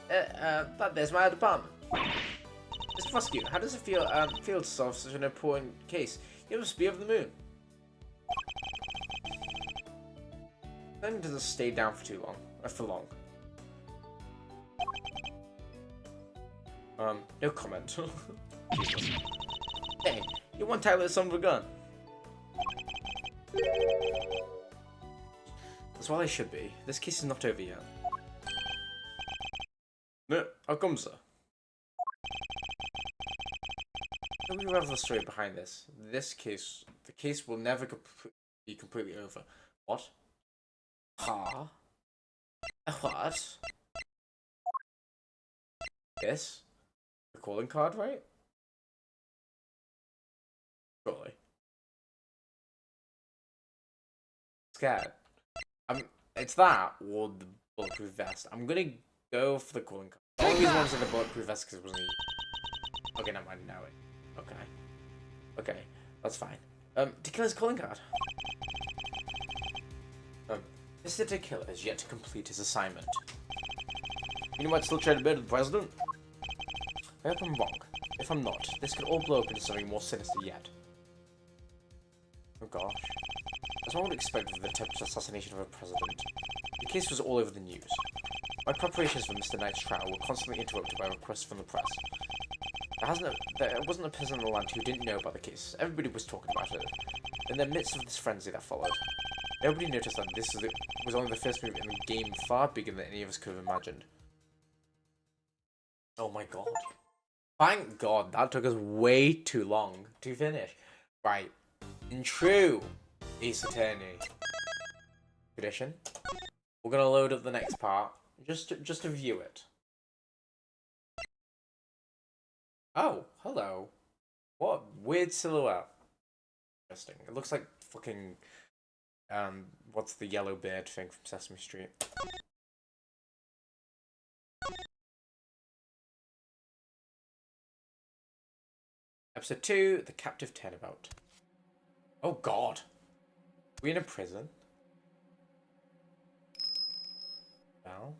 there's my department. Mr. Prosecutor, how does it feel to solve such an important case? It must be over the moon. Then doesn't stay down for too long. For long. No comment. Hey, you want Tyler son of a gun? That's what I should be. This case is not over yet. No, how come, sir? Let me reveal the story behind this. The case will never be completely over. What? Huh? What? Yes? The calling card, right? Surely. Scared. It's that or the bulletproof vest. I'm gonna go for the calling card. The only reason I said the bulletproof vest because it wasn't. Okay, never mind. Now it. Okay. Okay, that's fine. Tequila's calling card. Mr. Tequila is yet to complete his assignment. You might still try to murder the president? I hope I'm wrong. If I'm not, this could all blow up into something more sinister yet. Oh gosh. As one would expect with the attempted assassination of a president, the case was all over the news. My preparations for Mr. Knight's trial were constantly interrupted by requests from the press. There wasn't a person in the land who didn't know about the case. Everybody was talking about it. In the midst of this frenzy that followed, nobody noticed that this was only the first move in the game far bigger than any of us could have imagined. Oh my god. Thank god, that took us way too long to finish. Right. In true Ace Attorney tradition, we're gonna load up the next part just to view it. Oh, hello. What weird silhouette. Interesting. It looks like fucking what's the yellow bird thing from Sesame Street? Episode 2, The Captive Turnabout. Oh god. We in a prison? Well,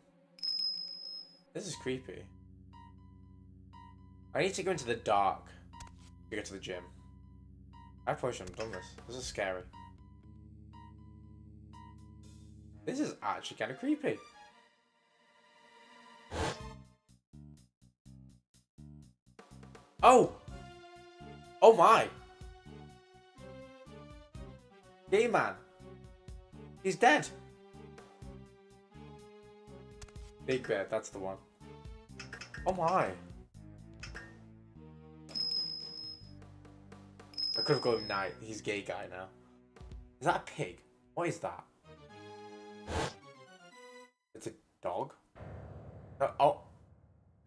this is creepy. I need to go into the dark to get to the gym. I probably shouldn't have done this. This is scary. This is actually kind of creepy. Oh! Oh my! Gay man! He's dead! Big Red, that's the one. Oh my! I could have gone Knight. He's gay guy now. Is that a pig? What is that? It's a dog? Oh.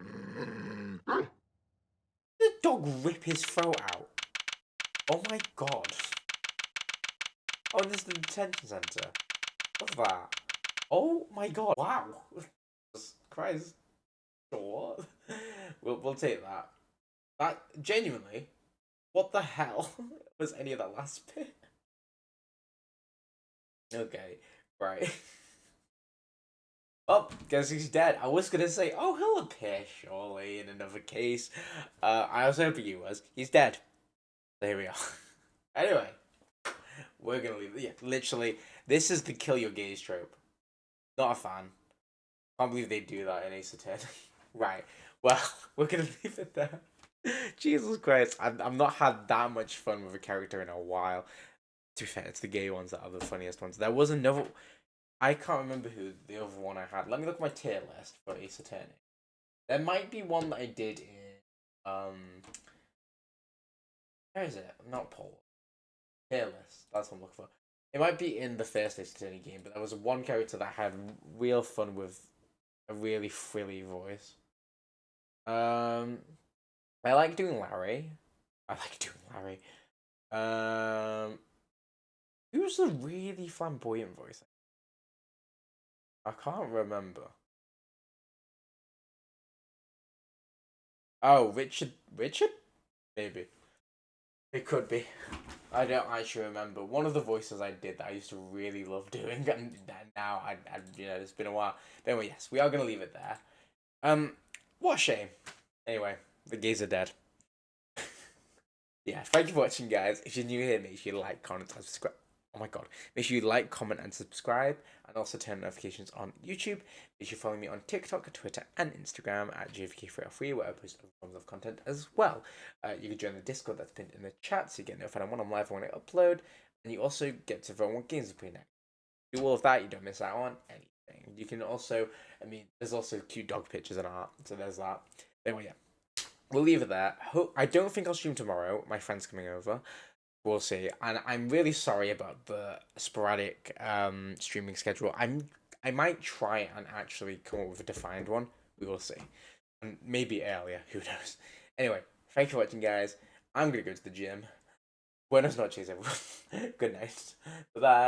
Did the dog rip his throat out? Oh my god. Oh, this is the detention centre. Look at that. Oh my god. Wow. Jesus Christ. What? We'll take that. That, genuinely, what the hell was any of that last bit? Okay, right. Oh, guess he's dead. I was gonna say, oh, he'll appear surely in another case. I was hoping he was. He's dead. There we are. Anyway, we're gonna leave it. Yeah, literally, this is the kill your gaze trope. Not a fan. Can't believe they do that in Ace Attorney. Right. Well, we're gonna leave it there. Jesus Christ, I've not had that much fun with a character in a while. To be fair, it's the gay ones that are the funniest ones. There was another. I can't remember who the other one I had. Let me look at my tier list for Ace Attorney. There might be one that I did in where is it? Not poll. Tier list. That's what I'm looking for. It might be in the first Ace Attorney game, but there was one character that had real fun with a really frilly voice. I like doing Larry. Who's the really flamboyant voice? I can't remember. Oh, Richard? Maybe. It could be. I don't actually remember. One of the voices I did that I used to really love doing, and now it's been a while. But anyway, yes, we are gonna leave it there. What a shame. Anyway, the gays are dead. Yeah, thank you for watching, guys. If you're new here, make sure you like, comment, and subscribe. Oh my god. Make sure you like, comment, and subscribe, and also turn notifications on YouTube. Make sure you follow me on TikTok, Twitter, and Instagram at JFK303, where I post other forms of content as well. You can join the Discord that's pinned in the chat, so you get notified when I'm live and when I upload, and you also get to vote on what games we play next. Do all of that, you don't miss out on anything. You can also, there's also cute dog pictures and art, so there's that. Anyway, yeah. We'll leave it there. I don't think I'll stream tomorrow. My friend's coming over. We'll see. And I'm really sorry about the sporadic streaming schedule. I might try and actually come up with a defined one. We will see. And maybe earlier. Who knows? Anyway, thank you for watching, guys. I'm gonna go to the gym. Buenos noches, everyone. Good night. Bye bye.